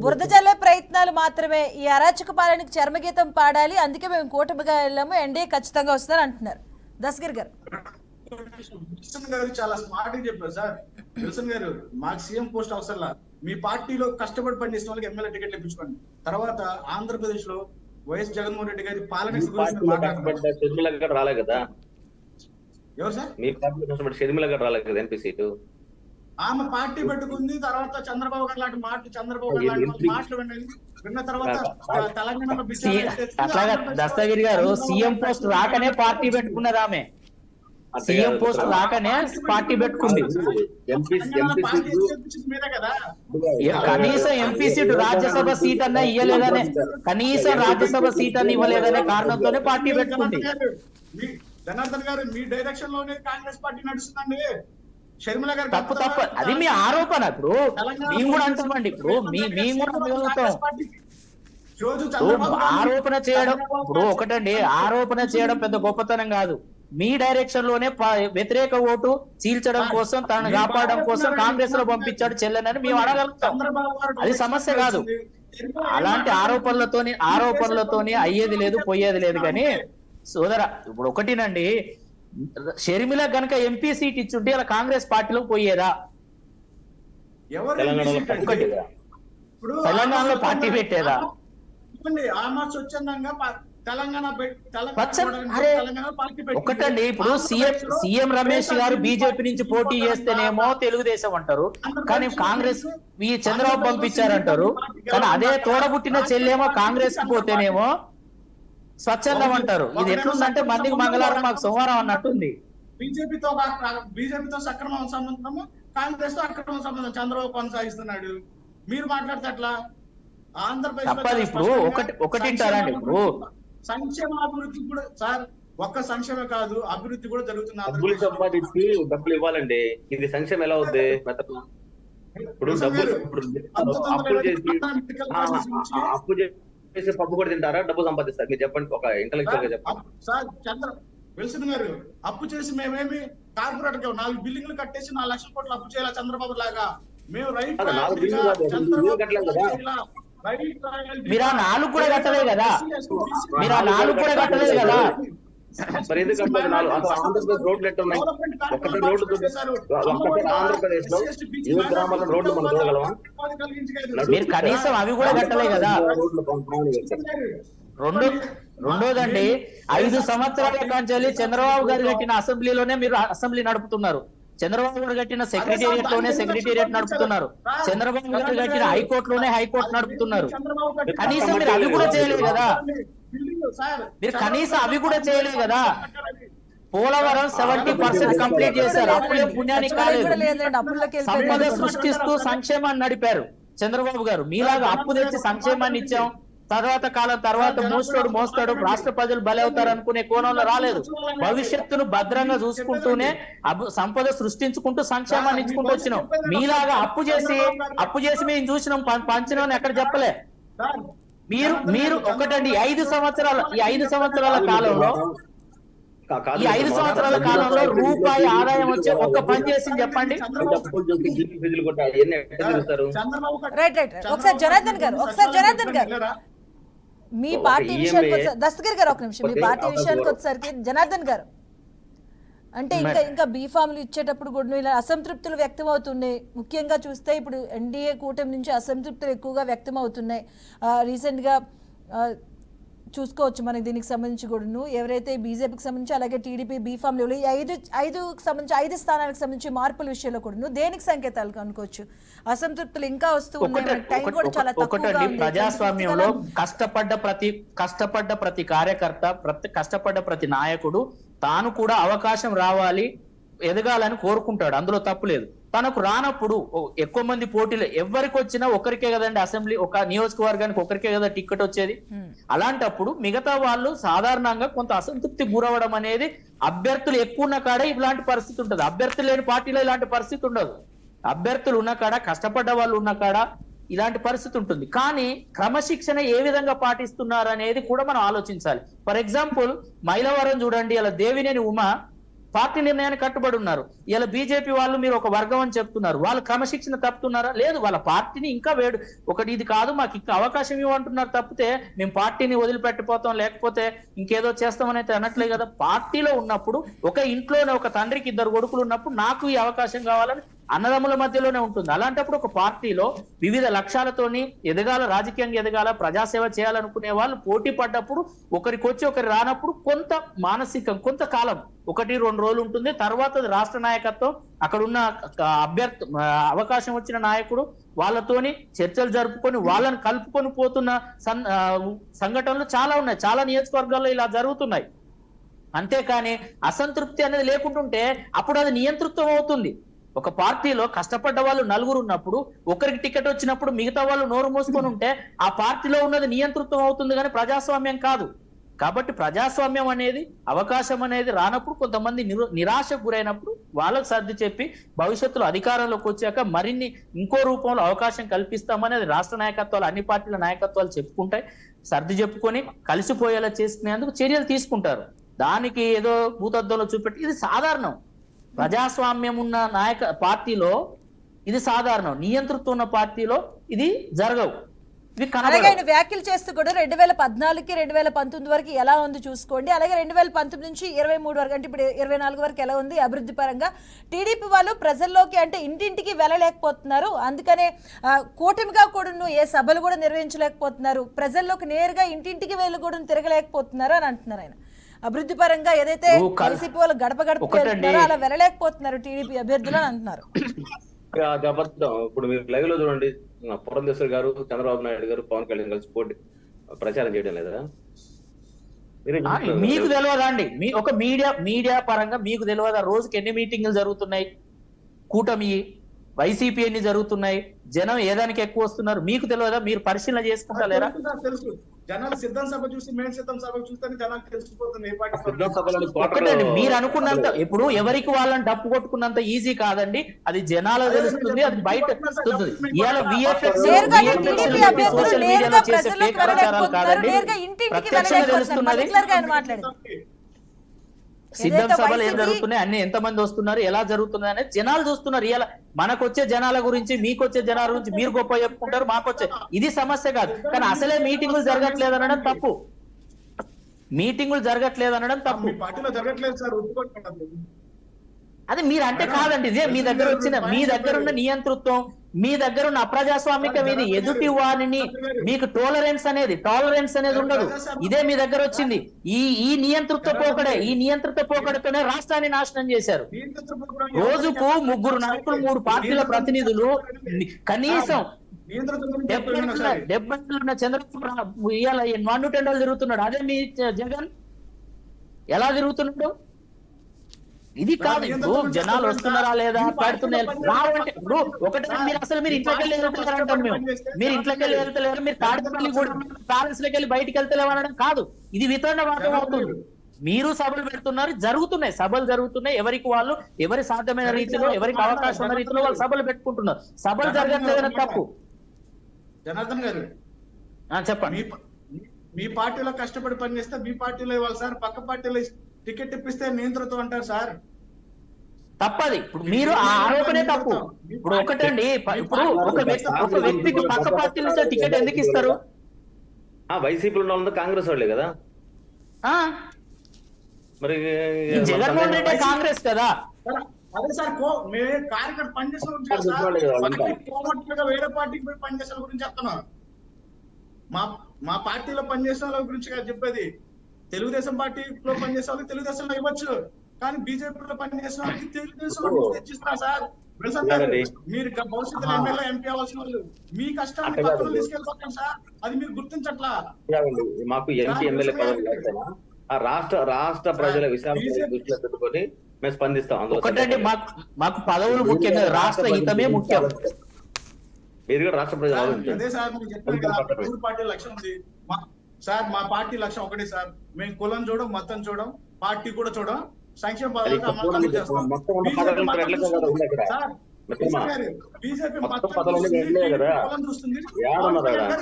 బురద జల్లే ప్రయత్నాలు మాత్రమే. ఈ అరాచక పాలనకి చర్మగీతం పాడాలి, అందుకే మేము కూటమిగా వెళ్ళాము, ఎన్డీఏ ఖచ్చితంగా వస్తారు అంటున్నారు దస్గిర్ గారు. చాలా స్మార్ట్ గా చెప్పారు సార్. విల్సన్ గారు, మాకు సీఎం పోస్ట్ అవసరంలా, మీ పార్టీలో కష్టపడి పనిచేసిన వాళ్ళకి ఎమ్మెల్యే టికెట్లు ఇప్పించుకోండి. తర్వాత ఆంధ్రప్రదేశ్ లో వైఎస్ జగన్మోహన్ రెడ్డి గారి పాలన రాలే కదా. ఎవరు సార్? మీ పార్టీ కష్టపడి షర్మిల గారు రాలేదు కదా ఎంపీ సీటు. ఆమె పార్టీ పెట్టుకుంది. తర్వాత చంద్రబాబు గారు లాంటి మాటలు విన్న తర్వాత తెలంగాణలో అట్లాగా దస్తగిరి గారు సీఎం పోస్ట్ రాకనే పార్టీ పెట్టుకున్నారు. ఆమె సీఎం పోస్ట్ రాకనే పార్టీ పెట్టుకుంది. కనీసం ఎంపీ సీటు, రాజ్యసభ సీట్ అన్నా ఇవ్వలేదనే, కనీసం రాజ్యసభ సీట్ అన్న ఇవ్వలేదనే కారణంతోనే పార్టీ పెట్టుకుంది. జనార్దన్ గారు, మీ డైరెక్షన్ లోనే కాంగ్రెస్ పార్టీ నడుస్తుందండి. షర్మిల గారు తప్పు అది మీ ఆరోపణ. ఇప్పుడు మేము కూడా అంటామండి, ఇప్పుడు మేము కూడా ఆరోపణ చేయడం ఇప్పుడు ఒకటండి, ఆరోపణ చేయడం పెద్ద గొప్పతనం కాదు. మీ డైరెక్షన్ లోనే వ్యతిరేక ఓటు చీల్చడం కోసం, తనను కాపాడడం కోసం కాంగ్రెస్ లో పంపించాడు చెల్లెనని మేము అడగలుగుతాం. అది సమస్య కాదు. అలాంటి ఆరోపణలతోని అయ్యేది లేదు, పోయేది లేదు. కానీ సోదర, ఇప్పుడు ఒకటినండి, షర్మిల గనక ఎంపీ సీట్ ఇచ్చుంటే అలా కాంగ్రెస్ పార్టీలోకి పోయేదా? తెలంగాణలో పార్టీ పెట్టేదా? ఒకటండి, ఇప్పుడు సీఎం రమేష్ గారు బీజేపీ నుంచి పోటీ చేస్తేనేమో తెలుగుదేశం అంటారు, కానీ కాంగ్రెస్ ఈ చంద్రబాబు పంపించారంటారు. కానీ అదే తోడబుట్టిన చెల్లేమో కాంగ్రెస్ కి పోతేనేమో స్వచ్ఛందం అంటారు. ఇది ఎట్లుందంటే మందికి మంగళవారం మాకు సోమవారం అన్నట్టుంది. బీజేపీతో సక్రమ సంబంధము, కాంగ్రెస్ తో అక్రమ సంబంధం చంద్రబాబు కొనసాగిస్తున్నాడు. మీరు మాట్లాడితే అట్లా ఆంధ్రప్రదేశ్ ఇప్పుడు ఒకటి అంటారండి, ఇప్పుడు సంక్షేమ అభివృద్ధి కూడా సార్ ఒక్క సంక్షేమే కాదు అభివృద్ధి కూడా జరుగుతుంది డబ్బులు ఆంధ్రప్రదేశ్ లో. సంపాదించి డబ్బులు ఇవ్వాలండి. ఇది సంక్షేమం ఎలా అవుద్ది? ఇప్పుడు డబ్బులు ఇప్పుడు అప్పులు చేసి అప్పు చేసి పప్పు కూడా తింటారా? డబ్బు సంపాదిస్తారు? మీరు చెప్పండి, ఒక ఇంటలెక్చువల్ గా చెప్పండి. సార్ విల్సన్ గారు, అప్పు చేసి మేమేమి కార్పొరేట్ 4 బిల్డింగ్లు కట్టేసి 4 లక్షల కోట్లు అప్పు చేయాలా చంద్రబాబు లాగా? మేము రైట్ అదే 4 బిల్డింగ్లు కాదు, 2 బిల్డింగ్లు కట్టలేదు కదా. మీరు ఆ 4 కూడా కట్టలేదు కదా, మీరు ఆ 4 కూడా కట్టలేదు కదా. మరి ఎందుకు కట్టలేదు? 4 అసలు ఆంధ్రప్రదేశ్ రోడ్లు ఎట్టున్నాయి? ఒక్కటి రోడ్డు ఒక్కటి ఆంధ్రప్రదేశ్ లో 7 గ్రామాల రోడ్లు మనం చూడగలమా? మీరు కనీసం అవి కూడా కట్టలే కదా. రెండోదండి, 5 సంవత్సరాల కాంచెల్లి చంద్రబాబు గారు కట్టిన అసెంబ్లీలోనే మీరు అసెంబ్లీ నడుపుతున్నారు. చంద్రబాబు గారు కట్టిన సెక్రటేరియట్ లోనే సెక్రటేరియట్ నడుపుతున్నారు. చంద్రబాబు గారు కట్టిన హైకోర్టులోనే హైకోర్టు నడుపుతున్నారు. కనీసం మీరు అవి కూడా చేయలేదు కదా. మీరు కనీసం అవి కూడా చేయలేదు కదా. పోలవరం 70% కంప్లీట్ చేశారు. అప్పుడే పుణ్యానికి కాలేదు. సంపద సృష్టిస్తూ సంక్షేమాన్ని నడిపారు చంద్రబాబు గారు. మీలాగా అప్పు తెచ్చి సంక్షేమాన్ని ఇచ్చాం, తర్వాత మోస్తాడు రాష్ట్ర ప్రజలు బలవుతారు అనుకునే కోణంలో రాలేదు. భవిష్యత్తును భద్రంగా చూసుకుంటూనే సంపద సృష్టించుకుంటూ సంక్షేమాన్ని ఇచ్చుకుంటూ వచ్చినాం. మీలాగా అప్పు చేసి మేము చూసినాం, పంచినాం ఎక్కడ చెప్పలే. మీరు ఒకటండి, ఈ 5 సంవత్సరాల కాలంలో రూపాయి ఆదాయం వచ్చే ఒక్క పని చేసింది చెప్పండి. ఒకసారి జనార్దన్ గారు మీ పార్టీ విషయానికి దస్తగిరి గారు ఒక నిమిషం, మీ పార్టీ విషయానికి వచ్చేసరికి జనార్దన్ గారు, అంటే ఇంకా బీఫామ్లు ఇచ్చేటప్పుడు కూడా ఇలా అసంతృప్తులు వ్యక్తం అవుతున్నాయి. ముఖ్యంగా చూస్తే ఇప్పుడు ఎన్డీఏ కూటమి నుంచి అసంతృప్తులు ఎక్కువగా వ్యక్తం అవుతున్నాయి. రీసెంట్గా చూసుకోవచ్చు మనకి దీనికి సంబంధించి కూడాను ఎవరైతే బీజేపీకి సంబంధించి అలాగే టీడీపీ బీఫామ్లు 5 స్థానాలకు సంబంధించి మార్పుల విషయంలో కూడాను దేనికి సంకేతాలు అనుకోవచ్చు? అసంతృప్తులు ఇంకా వస్తూ ఉన్నాయి. టైం కూడా చాలా తక్కువగా ఉంది. ప్రజాస్వామ్యంలో కష్టపడ్డ ప్రతి కార్యకర్త, కష్టపడ్డ ప్రతి నాయకుడు తాను కూడా అవకాశం రావాలి, ఎదగాలని కోరుకుంటాడు, అందులో తప్పు లేదు. తనకు రానప్పుడు ఎక్కువ మంది పోటీలు ఎవరికి వచ్చినా ఒకరికే కదండి అసెంబ్లీ, ఒక నియోజకవర్గానికి ఒకరికే కదా టికెట్ వచ్చేది. అలాంటప్పుడు మిగతా వాళ్ళు సాధారణంగా కొంత అసంతృప్తి గురవడం అనేది, అభ్యర్థులు ఎక్కువ ఉన్న కాడ ఇలాంటి పరిస్థితి ఉంటుంది. అభ్యర్థులు లేని పార్టీలో ఇలాంటి పరిస్థితి ఉండదు. అభ్యర్థులు ఉన్న కాడ, కష్టపడ్డ వాళ్ళు ఉన్న కాడ ఇలాంటి పరిస్థితి ఉంటుంది. కానీ క్రమశిక్షణ ఏ విధంగా పాటిస్తున్నారు అనేది కూడా మనం ఆలోచించాలి. ఫర్ ఎగ్జాంపుల్ మైలవరం చూడండి, ఇలా దేవినేని ఉమ పార్టీ నిర్ణయానికి కట్టుబడి ఉన్నారు. ఇలా బీజేపీ వాళ్ళు మీరు ఒక వర్గం అని చెప్తున్నారు, వాళ్ళు క్రమశిక్షణ తప్పుతున్నారా? లేదు, వాళ్ళ పార్టీని ఇంకా ఇది కాదు మాకు ఇంకా అవకాశం ఇవ్వంటున్నారు తప్పితే మేము పార్టీని వదిలిపెట్టిపోతాం లేకపోతే ఇంకేదో చేస్తామని అయితే అనట్లే కదా. పార్టీలో ఉన్నప్పుడు ఒక ఇంట్లోనే ఒక తండ్రికి 2 కొడుకులు ఉన్నప్పుడు నాకు ఈ అవకాశం కావాలని అన్నదమ్ముల మధ్యలోనే ఉంటుంది. అలాంటప్పుడు ఒక పార్టీలో వివిధ లక్ష్యాలతోని ఎదగాల, రాజకీయంగా ఎదగాల, ప్రజాసేవ చేయాలనుకునే వాళ్ళు పోటీ పడ్డప్పుడు ఒకరికి వచ్చి ఒకరి రానప్పుడు కొంత మానసికం కొంతకాలం 1-2 రోజులు ఉంటుంది. తర్వాత రాష్ట్ర నాయకత్వం అక్కడ ఉన్న అవకాశం వచ్చిన నాయకుడు వాళ్ళతోని చర్చలు జరుపుకొని వాళ్ళని కలుపుకొని పోతున్న సంఘటనలు చాలా ఉన్నాయి. చాలా నియోజకవర్గాల్లో ఇలా జరుగుతున్నాయి. అంతేకాని అసంతృప్తి అనేది లేకుంటుంటే అప్పుడు అది నియంతృత్వం అవుతుంది. ఒక పార్టీలో కష్టపడ్డ వాళ్ళు 4 ఉన్నప్పుడు ఒకరికి టికెట్ వచ్చినప్పుడు మిగతా వాళ్ళు నోరు మూసుకొని ఉంటే ఆ పార్టీలో ఉన్నది నియంతృత్వం అవుతుంది, కానీ ప్రజాస్వామ్యం కాదు. కాబట్టి ప్రజాస్వామ్యం అనేది, అవకాశం అనేది రానప్పుడు కొంతమంది నిరాశకు గురైనప్పుడు వాళ్ళకు సర్ది చెప్పి భవిష్యత్తులో అధికారంలోకి వచ్చాక మరిన్ని ఇంకో రూపంలో అవకాశం కల్పిస్తామనేది రాష్ట్ర నాయకత్వాలు, అన్ని పార్టీల నాయకత్వాలు చెప్పుకుంటాయి. సర్ది చెప్పుకొని కలిసిపోయేలా చేసుకునేందుకు చర్యలు తీసుకుంటారు. దానికి ఏదో భూతద్దంలో చూపెట్టి ఇది సాధారణం. ప్రజాస్వామ్యం ఉన్న పార్టీలో ఇది సాధారణం, నియంతృత్వం ఉన్న పార్టీలో ఇది జరగవు. అలాగే ఆయన వ్యాఖ్యలు చేస్తూ కూడా 2014కి 2019 వరకు ఎలా ఉంది చూసుకోండి, అలాగే 2019 నుంచి 23 వరకు అంటే ఇప్పుడు 24 వరకు ఎలా ఉంది అభివృద్ధి పరంగా. టీడీపీ వాళ్ళు ప్రజల్లోకి అంటే ఇంటింటికి వెళ్ళలేకపోతున్నారు, అందుకనే కూటమిగా కూడా ఏ సభలు కూడా నిర్వహించలేకపోతున్నారు, ప్రజల్లోకి నేరుగా ఇంటింటికి వెళ్ళి కూడా తిరగలేకపోతున్నారు అని అంటున్నారు. ఆయన అభివృద్ధి పరంగా ఏదైతే వైసీపీ వాళ్ళు గడప వెళ్తున్నారో అలా వెళ్ళలేకపోతున్నారు టీడీపీ అభ్యర్థులు అని అంటున్నారు. అబద్ధం. ఇప్పుడు మీరు లైవ్ లో చూడండి, పురంధేశ్వర్ గారు, చంద్రబాబు నాయుడు గారు, పవన్ కళ్యాణ్ కలిసి పోటీ ప్రచారం చేయడం లేదా? మీకు తెలియదా అండి? ఒక మీడియా పరంగా మీకు తెలియదా రోజుకి ఎన్ని మీటింగ్లు జరుగుతున్నాయి? కూటమి వైసీపీ ఎన్ని జరుగుతున్నాయి, జనం ఏదానికి ఎక్కువ వస్తున్నారు మీకు తెలియదా? మీరు పరిశీలన చేసుకుంటలేరా? తెలుసు జనాలు సిద్ధం సభ చూసి మేము సిద్ధం సభ చూస్తే జనాలు తెలిసిపోతుంది ఏ పార్టీ సిద్ధం సభలని ఒక్కటండి, మీరు అనుకున్నంత ఇప్పుడు ఎవరికి వాళ్ళని డప్పు కొట్టుకున్నంత ఈజీ కాదండి, అది జనాలు తెలుస్తుంది, అది బయట వస్తుంది. ఇవాళ VFX నేరుగా VFX టీడీపీ ని అభ్యర్థులు సోషల్ నేరుగా మీడియాలో చేసే ప్రజల్లోకి ఫేక్ ప్రచారాలు వెళ్ళలేకపోతున్నారు, కాదండి, నేరుగా ఇంటింటికి ప్రత్యక్షంగా వెళ్ళలేకపోతున్నారు. తెలుస్తున్నది. పర్టికులర్ గా ఆయన మాట్లాడేది సిద్ధం ఏదైతే సభలు ఏం వైసీపీ జరుగుతున్నాయి, అన్ని ఎంతమంది వస్తున్నారు, ఎలా జరుగుతుంది అనేది జనాలు చూస్తున్నారు. ఇలా మనకు వచ్చే జనాల గురించి మీకు వచ్చే జనాల గురించి మీరు గొప్ప చెప్పుకుంటారు, మాకు వచ్చే ఇది సమస్య కాదు. కానీ అసలే మీటింగులు జరగట్లేదు అనడం తప్పు, మీటింగులు జరగట్లేదు అనడం తప్పు. మీ పార్టీలో జరగట్లేదు సార్, ఒప్పుకోండి. అది మీరు అంటే కాదండి, ఇదే మీ దగ్గర వచ్చిన మీ దగ్గర ఉన్న నియంతృత్వం, మీ దగ్గర ఉన్న అప్రజాస్వామికం ఇది. ఎదుటి వారిని మీకు టాలరెన్స్ అనేది ఉండదు. ఇదే మీ దగ్గర వచ్చింది. ఈ నియంతృత్వ పోకడతోనే రాష్ట్రాన్ని నాశనం చేశారు. రోజుకు 3 నాయకులు 3 పార్టీల ప్రతినిధులు కనీసం 70 ఉన్న చంద్రబాబు ఇవాళ 110 తిరుగుతున్నాడు. అదే మీ జగన్ ఎలా తిరుగుతున్నాడు? ఇది కాదు. ఇప్పుడు జనాలు వస్తున్నారా లేదా, పెడుతున్నాయి రావంటే ఇప్పుడు ఒకటే, మీరు అసలు మీరు ఇంట్లోకి వెళ్ళి వెళ్తలేరంటారు. మీరు ఇంట్లోకి వెళ్ళి వెళ్తలేరు, మీరు తాడిపల్లి కూడా ప్యాలెస్ లోకి వెళ్ళి బయటికి వెళ్తలేవు అనడం కాదు, ఇది వితండవాదం అవుతుంది. మీరు సభలు పెడుతున్నారు, జరుగుతున్నాయి సభలు జరుగుతున్నాయి, ఎవరికి వాళ్ళు ఎవరి సాధ్యమైన రీతిలో ఎవరికి అవకాశం ఉన్న రీతిలో వాళ్ళు సభలు పెట్టుకుంటున్నారు. సభలు జరగట్లేదన్న తప్పు. జనార్దన్ గారు చెప్పండి. మీ పార్టీలో కష్టపడి పనిచేస్తే మీ పార్టీలో ఇవ్వాలి సార్, పక్క పార్టీలో టికెట్ ఇప్పిస్తే నియంత్రితం అంటారు సార్. తప్పది. ఇప్పుడు మీరు ఆ ఆరోపణే తప్పు. ఇప్పుడు ఒకటండి, ఇప్పుడు ఒక వ్యక్తికి పక్క పార్టీ నుంచి టికెట్ ఎందుకు ఇస్తారు? వైసీపీలో ఉన్న వాళ్ళు కాంగ్రెస్ వాళ్ళే కదా, మరి జగన్మోహన్ రెడ్డి కాంగ్రెస్ కదా. అదే సార్, కార్యకర్త పనిచేసే వేరే పార్టీకి పోయి పనిచేసే గురించి చెప్తున్నారు. మా పార్టీలో పనిచేసిన వాళ్ళ గురించి కాదు చెప్పేది. తెలుగుదేశం పార్టీలో పనిచేసే వాళ్ళకి తెలుగుదేశంలో ఇవ్వచ్చు, కానీ బీజేపీలో పనిచేసిన వాళ్ళకి తెలుగుదేశంలో తెచ్చిస్తా సార్. మీరు భవిష్యత్తులో ఎమ్మెల్యే ఎంపీ అవ్వాల్సిన వాళ్ళు మీ కష్టాన్ని పక్కన తీసుకెళ్ళిపోతాం సార్, అది మీరు గుర్తించట్లా. మాకు ఎంపీ ఎమ్మెల్యే పదవి లేకపోయినా ఆ రాష్ట్ర ప్రజల విషయాలను దృష్టిలో పెట్టుకొని మేము స్పందిస్తాం. ఒకటండి, మాకు పదవులు ముఖ్యం కాదు, రాష్ట్ర హితమే ముఖ్యం. మీరు కూడా రాష్ట్ర ప్రజలు అదే సార్ మీరు చెప్పారు కదా, 3 పార్టీ లక్ష్యం ఉంది సార్. మా పార్టీ లక్ష్యం ఒకటే సార్, మేము కులం చూడం, మతం చూడం, పార్టీ కూడా చూడం, సంక్షేమ పథకాలు చేస్తాం. బీజేపీ కులం చూస్తుంది,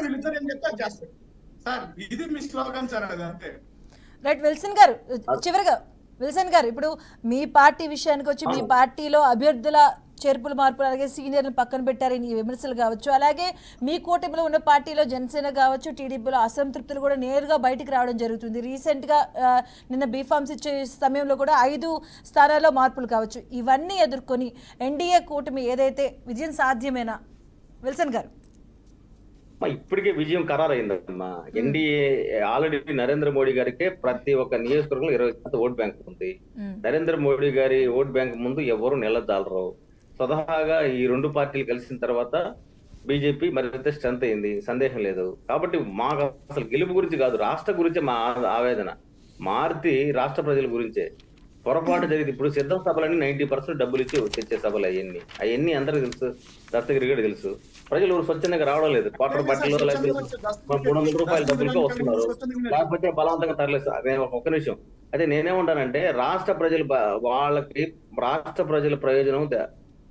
వీళ్ళిద్దరు ఏం చెప్తే చేస్తారు సార్. ఇది మీ స్లోగన్ సార్, అది అంతే. రైట్ విల్సన్ గారు, చివరిగా విల్సన్ గారు, ఇప్పుడు మీ పార్టీ విషయానికి వచ్చి మీ పార్టీలో అభ్యర్థుల చేర్పులు మార్పులు అలాగే సీనియర్ని పక్కన పెట్టారని ఈ విమర్శలు కావచ్చు, అలాగే మీ కూటమిలో ఉన్న పార్టీలో జనసేన కావచ్చు, టీడీపీలో అసంతృప్తులు కూడా నేరుగా బయటికి రావడం జరుగుతుంది. రీసెంట్గా నిన్న బీఫామ్స్ ఇచ్చే సమయంలో కూడా 5 స్థానాల్లో మార్పులు కావచ్చు. ఇవన్నీ ఎదుర్కొని ఎన్డీఏ కూటమి ఏదైతే విజయం సాధ్యమేనా విల్సన్ గారు? ఇప్పటికే విజయం ఖరారైందమ్మా. ఎన్డీఏ ఆల్రెడీ నరేంద్ర మోడీ గారికి ప్రతి ఒక్క నియోజకవర్గంలో 20% ఓట్ బ్యాంక్ ఉంది. నరేంద్ర మోడీ గారి ఓట్ బ్యాంక్ ముందు ఎవరు నిలదాలరు. స్వతహాగా ఈ 2 పార్టీలు కలిసిన తర్వాత బీజేపీ మరింత స్ట్రెంత్ అయింది, సందేహం లేదు. కాబట్టి మాకు అసలు గెలుపు గురించి కాదు, రాష్ట్ర గురించే మా ఆవేదన. మారుతి రాష్ట్ర ప్రజల గురించే. పొరపాటు జరిగింది. ఇప్పుడు సిద్ధం సభలన్నీ 90% డబ్బులు ఇచ్చి తెచ్చే సభలు అవన్నీ అందరికీ తెలుసు, దస్తగిరి కూడా తెలుసు. ప్రజలు స్వచ్ఛందంగా రావడం లేదు. క్వార్టర్ పార్టీలో 300 రూపాయల డబ్బులతో వస్తున్నారు, లేకపోతే బలవంతంగా తరలేదు. అదే ఒక నిమిషం. అయితే నేనేమంటానంటే రాష్ట్ర ప్రజలు వాళ్ళకి రాష్ట్ర ప్రజల ప్రయోజనం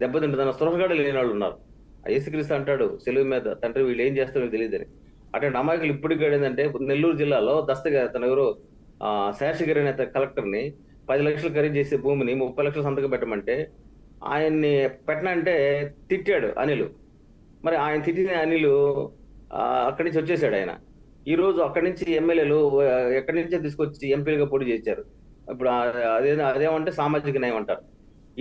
దెబ్బతింటుందన్న స్పృహగడ లేని వాళ్ళు ఉన్నారు. యేసుక్రీస్తు అంటాడు సెలవు మీద, తండ్రి వీళ్ళు ఏం చేస్తారో తెలియదని. అటువంటి అమాయకులు ఇప్పటికి ఏంటంటే నెల్లూరు జిల్లాలో దస్తగిరి తన ఎవరు శేషగిరి అనే కలెక్టర్ని 10 లక్షలు ఖరీదు చేసే భూమిని 30 లక్షలు సంతకం పెట్టమంటే ఆయన్ని పెట్టనంటే తిట్టాడు అనిల్. మరి ఆయన తిట్టిన అనిల్ అక్కడి నుంచి వచ్చేసాడు. ఆయన ఈ రోజు అక్కడి నుంచి ఎమ్మెల్యేలు ఎక్కడి నుంచే తీసుకొచ్చి ఎంపీలుగా పోటీ చేశారు. ఇప్పుడు అదేమంటే సామాజిక న్యాయం అంటారు.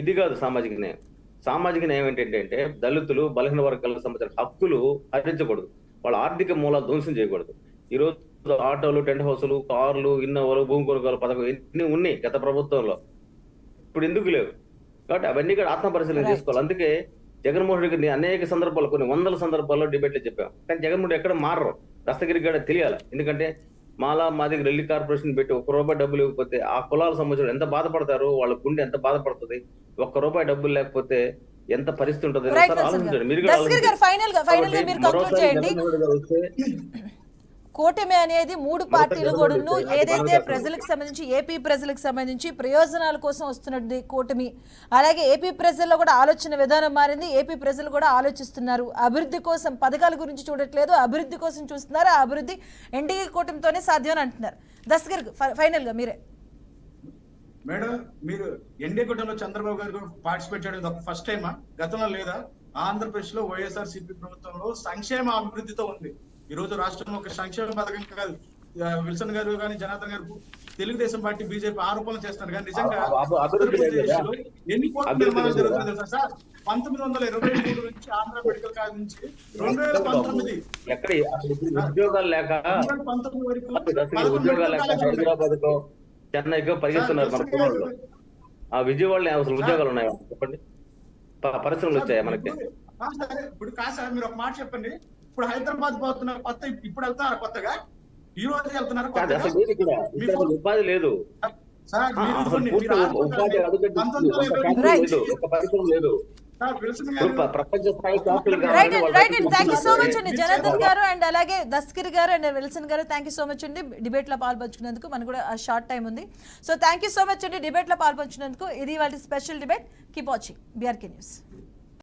ఇది కాదు సామాజిక న్యాయం. సామాజిక న్యాయం ఏంటంటే దళితులు, బలహీన వర్గాలకు సంబంధించిన హక్కులు హరించకూడదు, వాళ్ళ ఆర్థిక మూలాలు ధ్వంసం చేయకూడదు. ఈ రోజు ఆటోలు, టెంట్ హౌసులు, కార్లు, ఇన్నోవాలు, భూమి కొనుగోలు పథకం ఎన్ని ఉన్నాయి గత ప్రభుత్వంలో, ఇప్పుడు ఎందుకు లేవు? కాబట్టి అవన్నీ కూడా ఆత్మ పరిశీలన చేసుకోవాలి. అందుకే జగన్మోహన్ రెడ్డి అనేక సందర్భాలు, కొన్ని 100 సందర్భాల్లో డిబేట్లు చెప్పాం. కానీ జగన్మోహన్ రెడ్డి ఎక్కడ మారరు. దస్తగిరి కూడా తెలియాలి. ఎందుకంటే మాది రెల్లి కార్పొరేషన్ పెట్టి 1 రూపాయి డబ్బులు ఇవ్వకపోతే ఆ కులాల సంబంధించిన ఎంత బాధపడతారు, వాళ్ళ గుండె ఎంత బాధపడుతుంది. 1 రూపాయి డబ్బులు లేకపోతే ఎంత పరిస్థితి ఉంటుంది రైట్ ఒకసారి విల్సన్ గారు. ఆలోచించండి. మీరు కూడా దస్తగిరి గారు ఫైనల్ గా కాబట్టి మీరు కంక్లూడ్ మరోసారి చేయండి. జగన్మోహన్ రెడ్డి గారు వస్తే కూటమి అనేది మూడు పార్టీలు కూడాను అది ఏదైతే బాగా ప్రజలకు సంబంధించి ఏపీ ప్రజలకు సంబంధించి ప్రయోజనాల కోసం వస్తున్నది కూటమి. అలాగే ఏపీ ప్రజల్లో కూడా ఆలోచన విధానం మారింది. ఏపీ ప్రజలు కూడా ఆలోచిస్తున్నారు. అభివృద్ధి కోసం పథకాల గురించి చూడట్లేదు, అభివృద్ధి కోసం చూస్తున్నారు. ఆ అభివృద్ధి ఎన్డీఏ కూటమితోనే సాధ్యం అని అంటున్నారు. దస్తగిరి ఫైనల్ గా మీరే. మేడం, మీరు ఎన్డీఏ కూటమిలో చంద్రబాబు గారు పార్టిసిపేట్ చేయడం ఫస్ట్ టైమా? గతంలో లేదా? ఆంధ్రప్రదేశ్ లో వైఎస్ఆర్ సిపి ప్రభుత్వంలో సంక్షేమ అభివృద్ధితో ఉంది. ఈ రోజు రాష్ట్రంలో ఒక సంక్షేమ పథకం కాదు. విల్సన్ గారు కానీ జనార్దన్ గారు తెలుగుదేశం పార్టీ బీజేపీ ఆరోపణలు చేస్తున్నారు కానీ నిజంగా అభివృద్ధి లేదు కదా? ఆంధ్రప్రదేశ్ లో ఎన్ని కోట్ల అభివృద్ధి నిర్మాణాలు లేదు కదా? జరుగుతుందో తెలుసా సార్? 1923 నుంచి ఆంధ్ర మెడికల్ కాలేజ్ నుంచి 2019 ఎక్కడ అసలు ఇప్పుడు ఉద్యోగాలు లేక 2019 వరకు అసలు ఉద్యోగాలు లేక హైదరాబాద్ కో చెన్నైకో పరిగెత్తున్నారు మన పిల్లలు. ఆ విజయవాడలో అసలు ఉద్యోగాలు ఉన్నాయా చెప్పండి? పరిశ్రమలు వచ్చాయా మనకి? సరే, ఇప్పుడు కాదు సార్, మీరు ఒక మాట చెప్పండి. ఇప్పుడు హైదరాబాద్ పోతున్నారు కొత్త, ఇప్పుడు వెళ్తున్నారు కొత్తగా, ఈ రోజు వెళ్తున్నారు కాదు, కొత్తగా. అసలు లేదు ఇక్కడ. ఇక్కడ అసలు ఉపాధి లేదు. సార్, మీరు అసలు ఇదిగోండి, పూర్తి మీరు ఆడుకుంటారు. ఉపాధి అడుగుపెట్టి ఒక 1920 ఫ్యాక్టరీ Right. లేదు, ఒక పరిశ్రమ లేదు. సార్, విల్సన్ ఇప్పుడు గారు ప్రపంచ స్థాయి ఫ్యాక్టరీలు రైట్ కావాలంటే అండ్ వాళ్ళ రైట్ అండ్ దగ్గరికి థ్యాంక్ యూ సో మచ్ పంపిస్తారు. అండి జనార్దన్ గారు అండ్ అలాగే దస్తగిరి గారు అండ్ విల్సన్ గారు. థ్యాంక్ యూ సో మచ్ అండి డిబేట్ లో పాల్పంచుకున్నందుకు. మనకు కూడా షార్ట్ టైం ఉంది. So thank you so much అండి డిబేట్ లో పాల్పంచుకున్నందుకు. ఇది వాళ్ళ special debate. Keep watching BRK news.